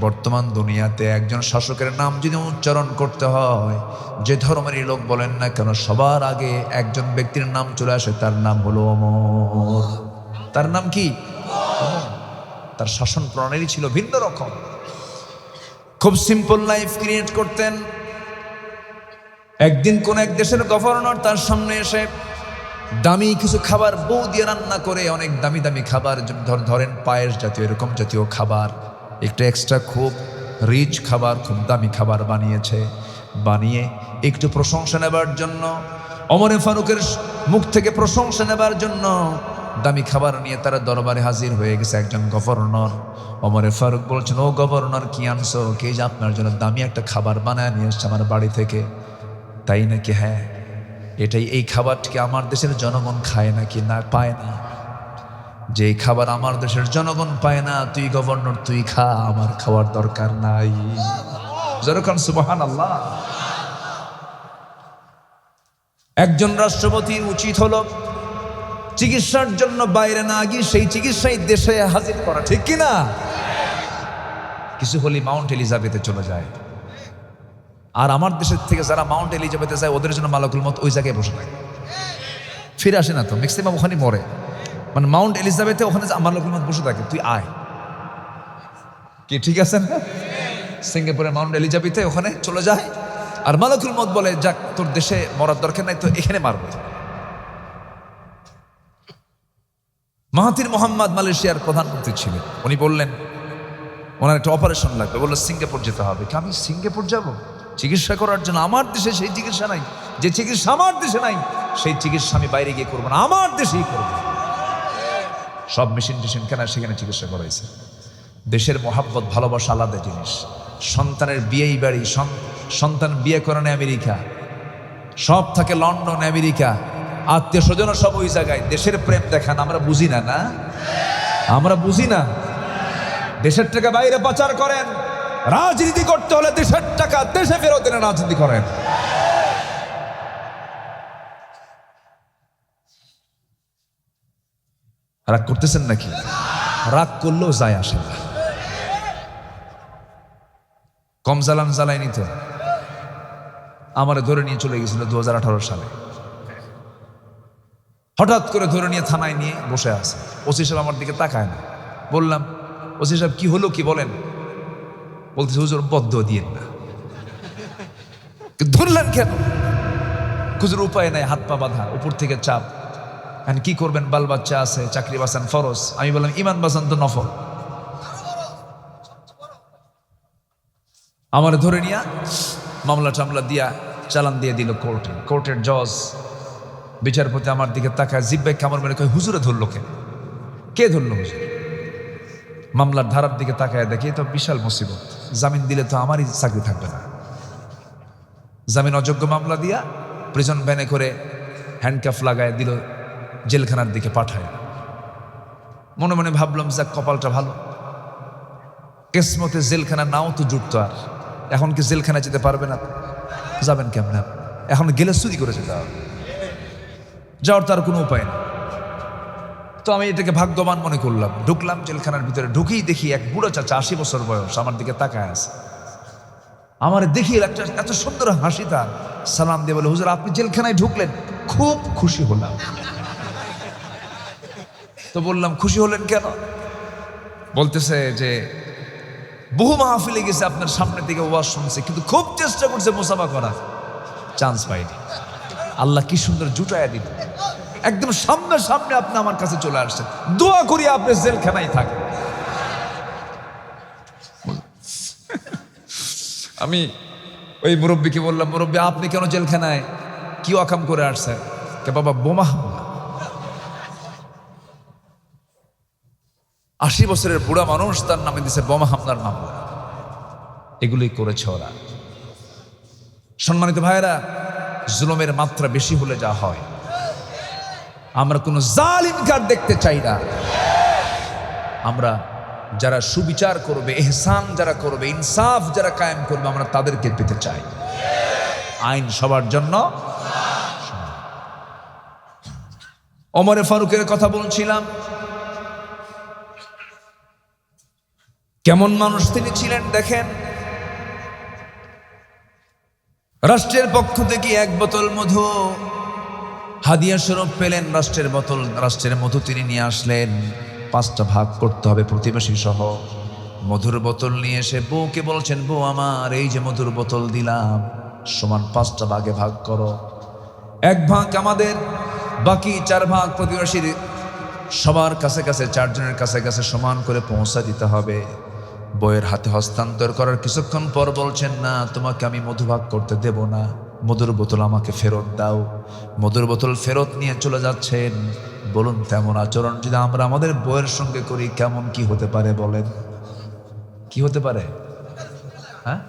বর্তমান দুনিয়াতে একজন শাসকের নাম যদি উচ্চারণ করতে হয়, যে ধর্মেরই লোক বলেন না কেন, সবার আগে একজন ব্যক্তির নাম চলে আসে, তার নাম হলো ওমর। তার নাম কি? তার শাসন প্রণালী ছিল ভিন্ন রকম, খুব সিম্পল লাইফ ক্রিয়েট করতেন। একদিন কোন এক দেশের গভর্নর তার সামনে এসে দামি কিছু খাবার বউ দিয়ে রান্না করে, অনেক দামি দামি খাবার, ধরেন পায়েস জাতীয় এরকম জাতীয় খাবার, একটু এক্সট্রা খুব রিচ খাবার, খুব দামি খাবার বানিয়েছে। বানিয়ে একটু প্রশংসা নেবার জন্য, ওমর ফারুকের মুখ থেকে প্রশংসা নেবার জন্য দামি খাবার নিয়ে তারা দরবারে হাজির হয়ে গেছে একজন গভর্নর। ওমর ফারুক বলছেন, ও গভর্নর কি আনছো? কে যে আপনার জন্য দামি একটা খাবার বানায় নিয়ে এসছে আমার বাড়ি থেকে। তাই নাকি? হ্যাঁ। এই খাবারটিকে আমার দেশের জনগণ খায় নাকি? না, পায় না। যে খাবার আমার দেশের জনগণ পায় না, তুই গভর্নর তুই খা, আমার খাওয়ার দরকার নাই। যেরকম সুবহানাল্লাহ। একজন রাষ্ট্রপতির উচিত হলো চিকিৎসার জন্য বাইরে না গিয়ে সেই চিকিৎসাই দেশে হাজির করা, ঠিক কিনা? কিছু হলে মাউন্ট এলিজাবেথে চলে যায়, আর আমার দেশের থেকে যারা মাউন্ট এলিজাবেথে যায় ওদের জন্য মালাকুল মউত ওই জায়গায় বসে থাকে, ফিরে আসে না তো, ম্যাক্সিমাম ওখানে মরে। মানে মাউন্ট এলিজাবেথে ওখানে মালাকুল মউত বসে থাকে, তুই আয়। কি ঠিক আছে না? সিঙ্গাপুরের মাউন্ট এলিজাবেথে ওখানে চলে যায়, আর মালাকুল মউত বলে, যাক তোর দেশে মরার দরকার নাই, তো এখানে মারবো। মাহাথির মোহাম্মদ মালয়েশিয়ার প্রধানমন্ত্রী ছিলেন, উনি বললেন ওনার একটা অপারেশন লাগবে, বললো সিঙ্গাপুর যেতে হবে। আমি সিঙ্গাপুর যাব চিকিৎসা করার জন্য? আমার দেশে সেই চিকিৎসা নাই, যে চিকিৎসা আমার দেশে নাই সেই চিকিৎসা আমি বাইরে গিয়ে করবো না, আমার দেশেই করবো। সব মেশিন টেশিন কেনা, সেখানে চিকিৎসা করাইছে। দেশের মহাব্বত ভালোবাসা আলাদা জিনিস। সন্তানের বিয়েই বাড়ি, সন্তান বিয়ে করেন আমেরিকা, সব থাকে লন্ডন আমেরিকা, আত্মীয় স্বজন সব ওই জায়গায়। দেশের প্রেম দেখান আমরা বুঝি না, না আমরা বুঝি না। দেশের টাকা বাইরে পাচার করেন, রাজনীতি করতে হলে দেশের টাকা দেশে ফেরত এনে রাজনীতি করেন। রাগ করতেছেন নাকি? রাগ করলেও যায় আসে না, কম জ্বালান জ্বালায়নি তো। আমারে ধরে নিয়ে চলে গেছিল 2018 সালে, হঠাৎ করে ধরে নিয়ে থানায় নিয়ে বসে আছে। ওসি সাহেব আমার দিকে তাকায় না। বললাম, ওসি সাহেব কি হলো, কি বলেন? বলতেছে, হুজুর বদ্ধ দিয়েন না। ধরলেন কেন? হুজুর উপায় নাই, হাত পা বাঁধা, উপর থেকে চাপ, এখন কি করবেন? বাল বাচ্চা আছে, চাকরি বাঁচান ফরজ। আমি বললাম, ইমান বাঁচান তো নফল। আমার ধরে নিয়ে মামলা টামলা দিয়া চালান দিয়ে দিল কোর্টে। কোর্টের জজ বিচারপতি আমার দিকে তাকায়, জিব্বাই কামড় মেরে কয়, হুজুরে ধরলো কেন? কে ধরলো হুজুর? মামলার ধারার দিকে তাকায় দেখি তো বিশাল মুসিবত, জামিন দিলে তো আমারই চাকরি থাকবে না। জামিন অযোগ্য মামলা দিয়া প্রিজন ভ্যানে করে হ্যান্ডকাফ লাগায় দিল, জেলখানার দিকে পাঠায়। মনে মনে ভাবলাম, যাক কপালটা ভালো, কিসমতে জেলখানা নাও তো জুটতো। আর এখন কি জেলখানা যেতে পারবে না? যাবেন কেমন? এখন গেলে চুরি করে যেতে হবে, যাওয়ার তার কোনো উপায় নেই। তো আমি এটাকে ভাগ্যবান মনে করলাম। ঢুকলাম জেলখানার ভিতরে, ঢুকেই দেখি এক বুড়ো চাচা, 80 বছর বয়স, আমার দিকে তাকায় আছে। আমার দেখি একটা এত সুন্দর হাসি তার, সালাম দিয়ে বলে, হুজুর আপনি জেলখানায় ঢুকলেন, খুব খুশি হলাম। তো বললাম, খুশি হলেন কেন? বলতেছে যে বহু মাহফিলে গেছে, আপনার সামনে থেকে ওয়াজ শুনছে, কিন্তু খুব চেষ্টা করছে মুসাফা করার, চান্স পাইনি। আল্লাহ কি সুন্দর জুটায়া দিল, একদম সামনে সামনে আপনি আমার কাছে চলে আসছেন। দোয়া করি আপনি জেলখানায় থাকেন। আমি ওই মুরব্বীকে বললাম, মুরব্বী আপনি কেন জেলখানায়, কি অকাম করে আসছেন? কে বাবা, বোমা হামলা। 80 বছরের বুড়া মানুষ, তার নামে দিছে বোমা হামলার মামলা। এগুলোই করেছে ওরা। সম্মানিত ভাইয়েরা, জুলুমের মাত্রা বেশি হলে যা হয়, আমরা কোনো জালিমকে আর দেখতে চাই না। আমরা যারা সুবিচার করবে, ইহসান যারা করবে, ইনসাফ যারা কায়েম করবে, আমরা তাদেরকে পেতে চাই। আইন সবার জন্য। ওমরে ফারুকের কথা বলছিলাম, কেমন মানুষ তিনি ছিলেন দেখেন। রাষ্ট্রের পক্ষ থেকে 1 বোতল মধু হাদিয়া স্বরূপ পেলেন। রাষ্ট্রের মধু তিনি নিয়ে আসলেন। 5টা ভাগ করতে হবে প্রতিবেশী সহ। মধুর বোতল নিয়ে এসে বউকে বলছেন, বউ আমার, এই যে মধুর বোতল দিলাম, সমান 5টা ভাগে ভাগ করো। 1 ভাগ আমাদের, বাকি 4 ভাগ প্রতিবেশীর। সবার কাছে কাছে, 4 জনের কাছে কাছে সমান করে পৌঁছা দিতে হবে। বউয়ের হাতে হস্তান্তর করার কিছুক্ষণ পর বলছেন, না, তোমাকে আমি মধু ভাগ করতে দেব না, মধুর বোতল আমাকে ফেরত দাও। মধুর বোতল ফেরত নিয়ে চলে যাচ্ছেন। বলুন, তেমন আচরণ যদি আমরা আমাদের বউয়ের সঙ্গে করি, কেমন কি হতে পারে বলেন? কি হতে পারে? হ্যাঁ,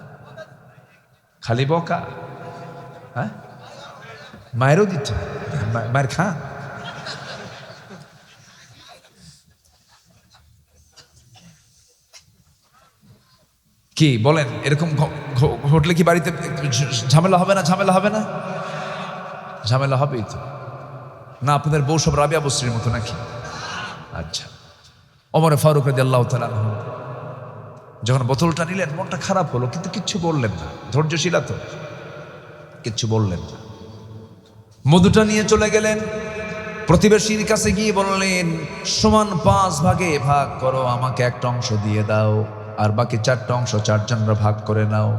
খালি বকা? হ্যাঁ, মায়েরও দিচ্ছে, মায়ের খা। কি বলেন, এরকম ঘটলে কি বাড়িতে ঝামেলা হবে না? ঝামেলা হবে না? ঝামেলা হবেই তো। না আপনাদের বউ সব রাবিয়া বসরির মতো নাকি? আচ্ছা। ওমরে ফারুক রাদিয়াল্লাহু তাআলা আনহু যখন বোতলটা নিলেন, মনটা খারাপ হলো, কিন্তু কিচ্ছু বললেন না। ধৈর্যশীল তো, কিচ্ছু বললেন না। মধুটা নিয়ে চলে গেলেন। প্রতিবেশীর কাছে গিয়ে বললেন, সমান 5 ভাগে ভাগ করো, আমাকে একটা অংশ দিয়ে দাও, আর বাকি 4টা অংশ 4 জনরা ভাগ করে নাও।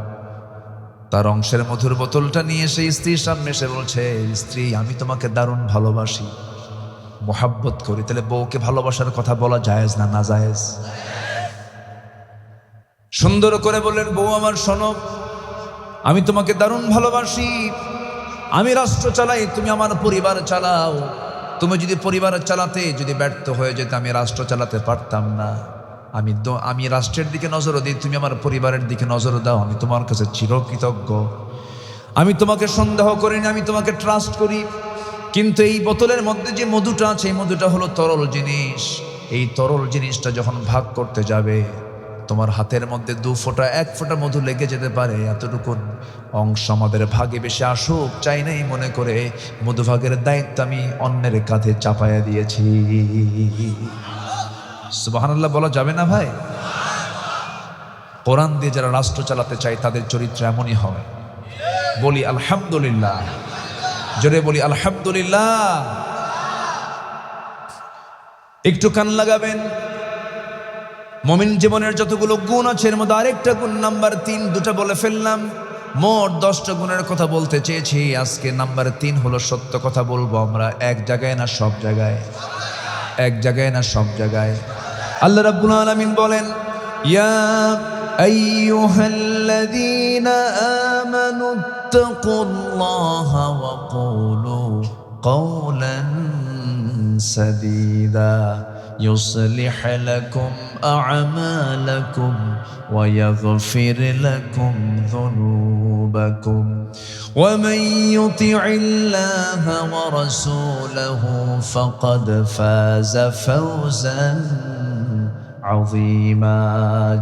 তার অংশের মধুর বোতলটা নিয়ে এসে স্ত্রীর সামনে এসে বলছে, স্ত্রী, আমি তোমাকে দারুণ ভালোবাসি, মোহাব্বত করি। তাহলে বউকে ভালোবাসার কথা বলা জায়েজ না নাজায়েজ? সুন্দর করে বললেন, বউ আমার শোনো, আমি তোমাকে দারুণ ভালোবাসি, আমি রাষ্ট্র চালাই, তুমি আমার পরিবার চালাও। তুমি যদি পরিবার চালাতে যদি ব্যর্থ হয়ে যেতে, আমি রাষ্ট্র চালাতে পারতাম না। আমি রাষ্ট্রের দিকে নজর দিই, তুমি আমার পরিবারের দিকে নজর দাও, আমি তোমার কাছে চিরকৃতজ্ঞ। আমি তোমাকে সন্দেহ করি না, আমি তোমাকে ট্রাস্ট করি। কিন্তু এই বোতলের মধ্যে যে মধুটা আছে, এই মধুটা হলো তরল জিনিস। এই তরল জিনিসটা যখন ভাগ করতে যাবে, তোমার হাতের মধ্যে 2 ফোঁটা 1 ফোঁটা মধু লেগে যেতে পারে। এতটুকু অংশ আমাদের ভাগে বেশি আসুক চাই নাই মনে করে মধুভাগের দায়িত্ব আমি অন্যের কাঁধে চাপায়া দিয়েছি। সুবহানাল্লাহ বলা যাবে না ভাই? কোরআন দিয়ে যারা রাষ্ট্র চালাতে চায়, তাদের চরিত্র এমনই হয়। বলি আলহামদুলিল্লাহ, জোরে বলি আলহামদুলিল্লাহ। একটু কান লাগাবেন। মুমিন জীবনের যতগুলো গুণ আছে, এর মধ্যে আরেকটা গুণ নাম্বার 3, 2টা বলে ফেললাম। মোট 10টা গুণের কথা বলতে চেয়েছি। আজকে নাম্বার 3 হলো সত্য কথা বলবো আমরা। এক জায়গায় না সব জায়গায়? এক জায়গায় না সব জায়গায়? আল্লাহ রাব্বুল আলামিন বলেন, ইয়া আইয়ুহাল্লাযীনা আমানুত্তাকুল্লাহা ওয়া কুলু কওলান সাদীদা يصلح لكم أعمالكم ويغفر لكم ذنوبكم ومن يطع الله ورسوله فقد فاز فوزا عظيما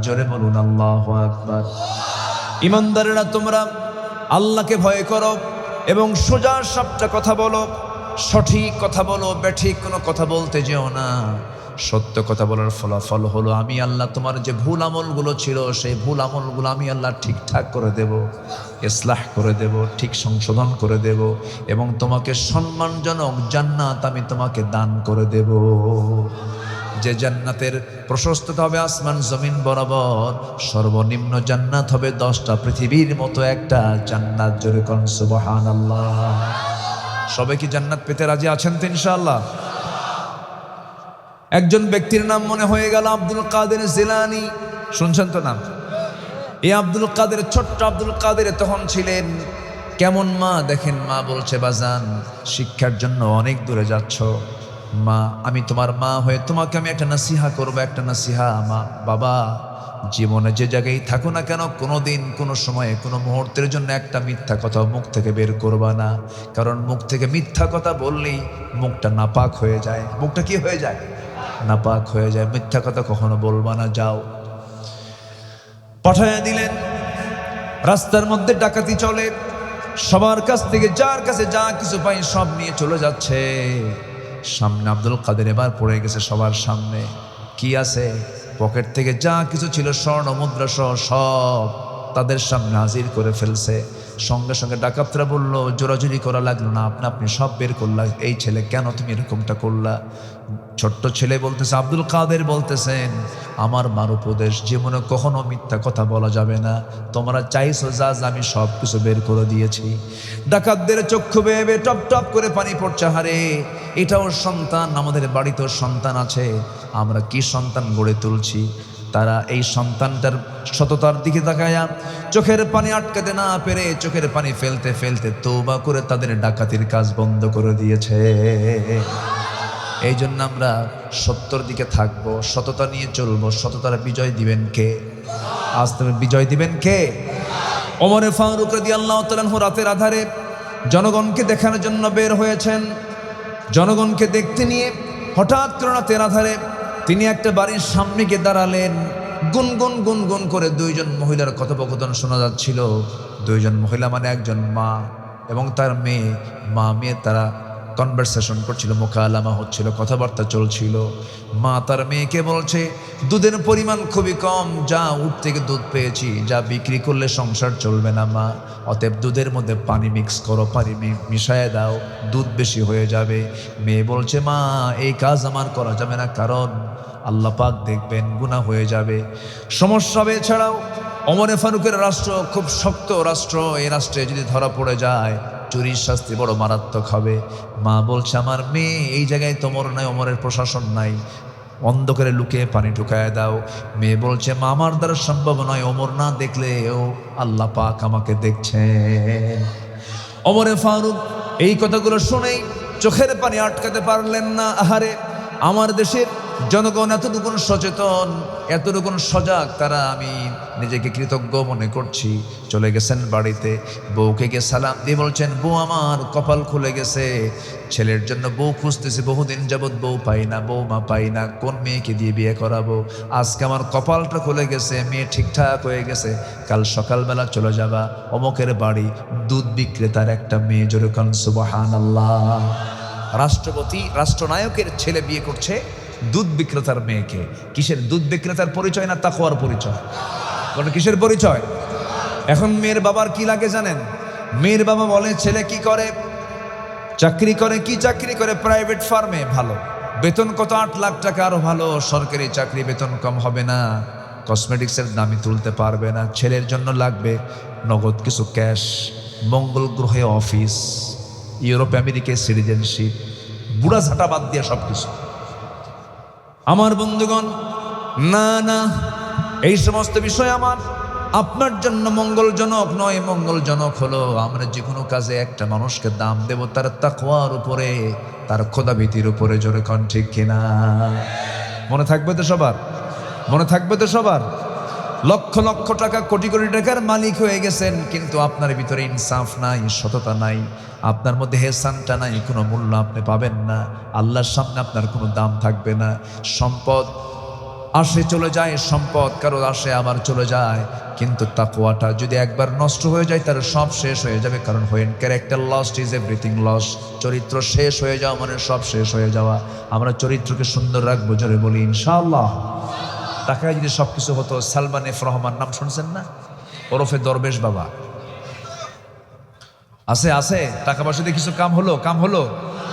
جربون الله أكبر ইমানদাররা তোমরা আল্লাহকে ভয় করো এবং সোজা সাপটা কথা বলো, সঠিক কথা বলো, বেঠিক কোনো কথা বলতে যেও না। সত্য কথা বলার ফলাফল হলো আমি আল্লাহ তোমার যে ভুল আমলগুলো ছিল, সেই ভুল আমলগুলো আমি আল্লাহ ঠিকঠাক করে দেব, ইসলাহ করে দেব, ঠিক সংশোধন করে দেব, এবং তোমাকে সম্মানজনক জান্নাত আমি তোমাকে দান করে দেব। যে জান্নাতের প্রশস্ততা হবে আসমান জমিন বরাবর, সর্বনিম্ন জান্নাত হবে 10টা পৃথিবীর মতো একটা জান্নাত। জোরে কোন সুবহানাল্লাহ। সবাই কি জান্নাত পেতে রাজি আছেন তো ইনশাআল্লাহ? একজন ব্যক্তির নাম মনে হয়ে গেল আব্দুল কাদের জিলানী। শুনছেন তো নাম? এই আব্দুল কাদের, ছোট্ট আব্দুল কাদের তখন ছিলেন। কেমন মা দেখেন, মা বলছে বাজান শিক্ষার জন্য অনেক দূরে যাচ্ছ, মা আমি তোমার মা হয়ে তোমাকে আমি একটা নাসিহা করবো, একটা নাসিহা। মা বাবা জীবনে যে জায়গায় থাকো না কেন, কোনো দিন কোনো সময়ে কোনো মুহূর্তের জন্য একটা মিথ্যা কথা মুখ থেকে বের করবা না, কারণ মুখ থেকে মিথ্যা কথা বললেই মুখটা নাপাক হয়ে যায়। মুখটা কি হয়ে যায়? নাপাক হয়ে যায়। মিথ্যা কথা কখনো বলবা না। যাও। পাঠাইয়া দিলেন। রাস্তার মধ্যে ডাকাতি চলে, সবার কাছ থেকে যার কাছে যা কিছু পাই সব নিয়ে চলে যাচ্ছে। সামনে আব্দুল কাদের এবার পড়ে গেছে সবার সামনে। কি আছে? পকেট থেকে যা কিছু ছিল স্বর্ণ মুদ্রা সহ সব তাদের সামনে হাজির করে ফেলছে। সঙ্গে সঙ্গে ডাকাতরা বলল, জোরাজুরি করা লাগলো না, আপনি সব বের করলা। এই ছেলে কেন তুমি এরকমটা করলা? ছোট্ট ছেলে বলতেছে, আব্দুল কাদের বলতেছেন আমার মার উপদেশ, জীবনে কখনো মিথ্যা কথা বলা যাবে না। তোমরা চাইছো যা আমি সব কিছু বের করে দিয়েছি। ডাকাতদের চক্ষু বেয়ে টপ টপ করে পানি পড়ছে। হারে এটাও সন্তান, আমাদের বাড়িতেও সন্তান আছে, আমরা কি সন্তান গড়ে তুলছি। তারা এই সন্তানটার সততার দিকে তাকায়া চোখের পানি আটকাতে না পেরে চোখের পানি ফেলতে ফেলতে তওবা করে তাদের ডাকাতির কাজ বন্ধ করে দিয়েছে। এই জন্য আমরা সত্যর দিকে থাকবো, সততা নিয়ে চলবো। সততার বিজয় দিবেন কে? আজ তুমি বিজয় দিবেন কে? ওমরে ফারুক রাদিয়াল্লাহু তাআলা আনহু রাতের আধারে জনগণকে দেখানোর জন্য বের হয়েছেন। জনগণকে দেখতে নিয়ে হঠাৎ করে রাতের আধারে তিনি একটা বাড়ির সামনে গিয়ে দাঁড়ালেন। গুনগুন গুনগুন করে দুইজন মহিলার কথোপকথন শোনা যাচ্ছিল। দুইজন মহিলা মানে একজন মা এবং তার মেয়ে। মা মেয়ে তারা কনভারসেশন করছিল, মোকালামা হচ্ছিল, কথাবার্তা চলছিল। মা তার মেয়েকে বলছে, দুধের পরিমাণ খুবই কম, যা উঠ থেকে দুধ পেয়েছি, যা বিক্রি করলে সংসার চলবে না মা, অতএব দুধের মধ্যে পানি মিক্স করো, পানি মিশায় দাও, দুধ বেশি হয়ে যাবে। মেয়ে বলছে, মা এই কাজ আমার করা যাবে না, কারণ আল্লাহ পাক দেখবেন, গুনাহ হয়ে যাবে, সমস্যা হবে। এছাড়াও ওমরে ফারুকের রাষ্ট্র খুব শক্ত রাষ্ট্র, এই রাষ্ট্রে যদি ধরা পড়ে যায় চুরির শাস্তি বড় মারাত্মক হবে। মা বলছে, আমার মেয়ে এই জায়গায় তোমর নাই, ওমরের প্রশাসন নাই, অন্ধকারে লুকিয়ে পানি ঢুকায় দাও। মেয়ে বলছে, মা আমার দ্বারা সম্ভব নয়, ওমর না দেখলেও আল্লাহ পাক আমাকে দেখছেন। ওমরে ফারুক এই কথাগুলো শুনেই চোখের পানি আটকাতে পারলেন না। আহারে আমার দেশের জনগণ এতটুকুন সচেতন, এতটুকুন সজাগ, তারা আমি নিজেকে কৃতজ্ঞ মনে করছি। চলে গেছেন বাড়িতে, বউকে গিয়ে সালাম দিয়ে বলছেন, বউ আমার কপাল খুলে গেছে, ছেলের জন্য বউ খুঁজতেছি, বহুদিন যাবৎ বউ পাই না, বউমা পাই না, কোন মেয়েকে দিয়ে বিয়ে করাবো। আজকে আমার কপালটা খুলে গেছে, মেয়ে ঠিকঠাক হয়ে গেছে, কাল সকালবেলা চলে যাবা অমুকের বাড়ি, দুধ বিক্রেতার একটা মেয়ে। জোরে কান সুবহানাল্লাহ। রাষ্ট্রপতি, রাষ্ট্রনায়কের ছেলে বিয়ে করছে দুধ বিক্রেতার মেয়েকে। কিসের দুধ বিক্রেতার পরিচয় না তাকওয়ার পরিচয়? বলে কিসের পরিচয়? এখন মেয়ের বাবার কি লাগে জানেন? মেয়ের বাবা বলে, ছেলে কি করে? চাকরি করে। কি চাকরি করে? প্রাইভেট ফার্মে। ভালো বেতন, কত? 8 লাখ টাকা। আরো ভালো, সরকারি চাকরি, বেতন কম হবে না, কসমেটিক্সের দামি তুলতে পারবে না। ছেলের জন্য লাগবে নগদ কিছু ক্যাশ, মঙ্গল গ্রহে অফিস, ইউরোপ আমেরিকায় সিটিজেনশিপ, বুড়া ঝাঁটা বাদ দিয়ে সব কিছু। আমার বন্ধুগণ, না না, এই সমস্ত বিষয় আমার আপনার জন্য মঙ্গলজনক নয়। মঙ্গলজনক হলো আমরা যে কোনো কাজে একটা মানুষকে দাম দেব তার তাকওয়ার উপরে, তার খোদাভীতির উপরে। জোরে কোন ঠিক কিনা? মনে থাকবে তো সবার? মনে থাকবে তো সবার? লক্ষ লক্ষ টাকা, কোটি কোটি টাকার মালিক হয়ে গেছেন, কিন্তু আপনার ভিতরে ইনসাফ নাই, সততা নাই, আপনার মধ্যে হেসানটা নাই, কোনো মূল্য আপনি পাবেন না। আল্লাহর সামনে আপনার কোনো দাম থাকবে না। সম্পদ আসে চলে যায়, সম্পদ কারো আসে আবার চলে যায়, কিন্তু তাকওয়াটা যদি একবার নষ্ট হয়ে যায় তার সব শেষ হয়ে যাবে। কারণ when character lost is everything lost. চরিত্র শেষ হয়ে যাওয়া মানে সব শেষ হয়ে যাওয়া। আমরা চরিত্রকে সুন্দর রাখবো, জোরে বলি ইনশাআল্লাহ। টাকায় যদি সব কিছু হতো, সালমান এফ রহমান নাম শুনছেন না? ওরফে দরবেশ বাবা আছে, আছে, টাকা পয়সা দিয়ে কিছু কাম হলো? কাম হলো?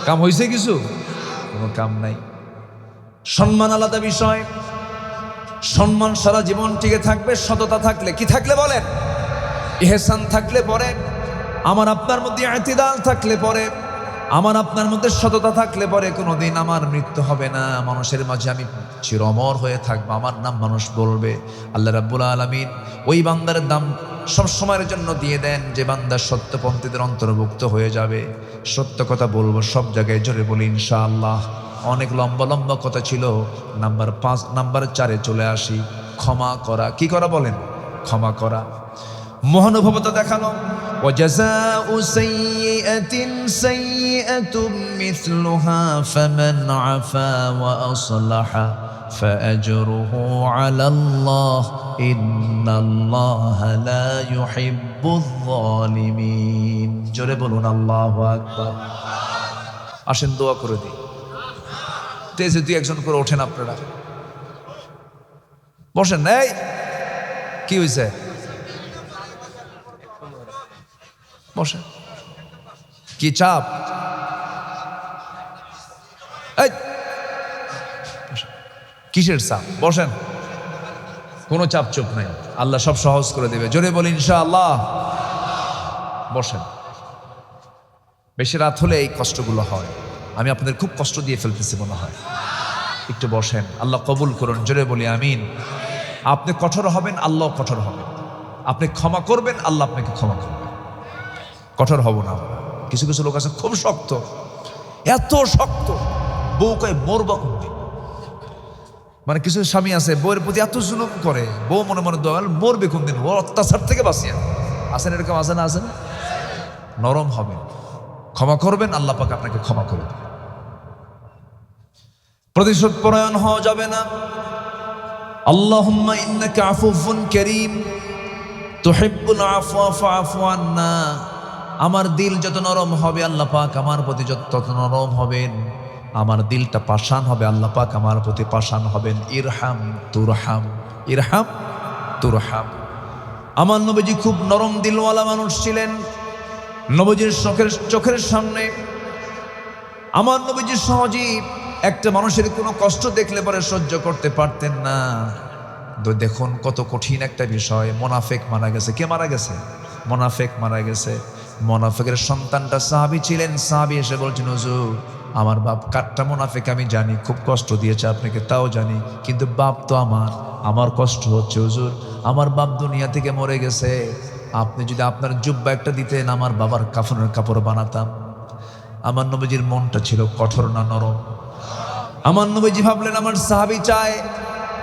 কাম হয়েছে কিছু? কোনো কাম নাই। সম্মান আলাদা বিষয়, সম্মান সারা জীবন টিকে থাকবে সততা থাকলে। কি থাকলে বলেন? ইহসান থাকলে পরে, আমার আপনার মধ্যে ইতিদাল থাকলে পরে, আমার আপনার মধ্যে সততা থাকলে পরে কোনোদিন আমার মৃত্যু হবে না, মানুষের মাঝে আমি চিরমর হয়ে থাকবো, আমার নাম মানুষ বলবে। আল্লাহ রাব্বুল আলামিন ওই বান্দার দাম সব সময়ের জন্য দিয়ে দেন যে বান্দা সত্যপন্থীদের অন্তর্ভুক্ত হয়ে যাবে। সত্য কথা বলবো সব জায়গায়, জোরে বলি ইনশাআল্লাহ। অনেক লম্বা লম্বা কথা ছিল, নাম্বার 5 নাম্বার 4-এ চলে আসি। ক্ষমা করা, কি করা বলেন? ক্ষমা করা, মহানুভবতা দেখানো। وجزاء سيئة سيئة مثلها فمن عفا وأصلح فأجره على الله إن الله لا يحب الظالمين জোরে বলুন আল্লাহু আকবার। আসেন দোয়া করে দিই। তেজে দুই একজন করে ওঠেন, আপনারা বসেন। এই কি হয়েছে? বসেন। কি চাপ? কিসের চাপ? বসেন। কোনো চাপ চুপ নাই, আল্লাহ সব সহজ করে দেবে। জোরে বলি ইনশাআল্লাহ। বসেন। বেশি রাত হলে এই কষ্টগুলো হয়, আমি আপনাদের খুব কষ্ট দিয়ে ফেলতেছি মনে হয়। একটু বসেন, আল্লাহ কবুল করুন। জোরে বলি আমিন। আপনি কঠোর হবেন, আল্লাহ কঠোর হবেন। আপনি ক্ষমা করবেন, আল্লাহ আপনাকে ক্ষমা করবেন। কঠোর হব না। কিছু কিছু লোক আছে খুব শক্ত, এত শক্ত, বউ কয় মরবা কোনদিন। মানে কিছু স্বামী আছে বউয়ের প্রতি এত জুলুম করে, বউ মনে মনে দোয়া মরবে কোনদিন, ও অত্যাচার থেকে বাঁচিয়ে। আসেন এরকম, আসেন আসেন। নরম হবেন, ক্ষমা করবেন, আল্লাহ পাক আপনাকে ক্ষমা করে দেবেন। প্রতিশোধ পরায়ণ হওয়া যাবে না। আল্লাহুম্মা ইন্নাকা আফুউন কারীম তুহিব্বুল আফওয়া ফাআফু আন্না। আমার দিল যত নরম হবে আল্লাহ পাক আমার প্রতি তত নরম হবেন। আমার দিলটা পাষাণ হবে, আল্লাহ পাক আমার প্রতি পাষাণ হবেন। ইরহাম তুরহাম, ইরহাম তুরহাম। আমার নবীজি খুব নরম দিলওয়ালা মানুষ ছিলেন। নবীজির চোখের সামনে আমার নবীজি সহজেই একটা মানুষের কোনো কষ্ট দেখলে পরে সহ্য করতে পারতেন না। তো দেখুন কত কঠিন একটা বিষয়। মোনাফেক মারা গেছে। কে মারা গেছে? মোনাফেক মারা গেছে। মোনাফেকের সন্তানটা সাহাবী ছিলেন। সাহাবী এসে বলছেন, হুজুর আমার বাপ কাটটা মোনাফেক, আমি জানি খুব কষ্ট দিয়েছে আপনাকে, তাও জানি, কিন্তু বাপ তো আমার কষ্ট হচ্ছে হুজুর। আমার বাপ দুনিয়া থেকে মরে গেছে, আপনি যদি আপনার জুব্বা একটা দিতেন আমার বাবার কাফনের কাপড় বানাতাম। আমার নবীজির মনটা ছিল কঠোর না নরম? আমার নবীজি ভাবলেন আমার সাহাবী চায়,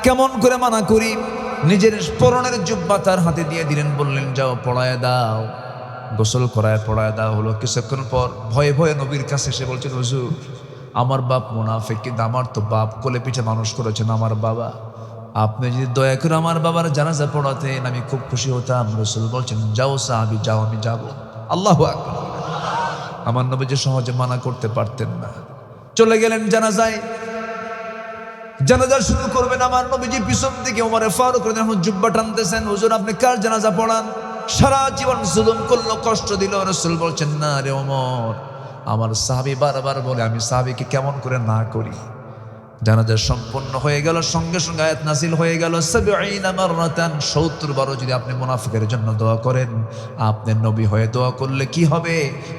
কেমন করে মানা করি। নিজের পরনের জুব্বা তার হাতে দিয়ে দিলেন, বললেন যাও পড়ায় দাও। গোসল করায় পড়ায় দাও হলো। কিছুক্ষণ পর ভয়ে ভয়ে নবীর কাছে এসে বলছেন, হুজুর আমার বাপ মুনাফিক, কিন্তু আমার তো বাপ কোলে পিঠে মানুষ করেছেন আমার বাবা, আপনি যদি দয়া করে আমার বাবার জানাজা পড়াতেন আমি খুব খুশি হতাম। রাসূল বলছেন যাও সাহাবী যাও, আমি যাব। আল্লাহু আকবার। আমার নবীজি সহজে মানা করতে পারতেন না। চলে গেলেন জানাজায়। জানাজা শুরু করবেন, আমার নবীজি পিছন থেকে ওমর ফারুক রাদিয়াল্লাহু আনহু জুব্বা টানতেছেন, হুজুর আপনি কার জানাজা পড়ান? সারা জীবন জুলুম করলো, কষ্ট দিল। রাসূল বলছেন না রে ওমর, আমার সাহাবী বারবার বলে, আমি সাহাবীকে কেমন করে না করি। জানাজা সম্পন্ন হয়ে গেল, সঙ্গে সঙ্গে আয়াত নাযিল হয়ে গেল ৭০ মাররাতান, ৭০ বার যদি আপনি মুনাফিকের জন্য দোয়া করেন, আপনি নবী হয়ে দোয়া করলে কি হবে?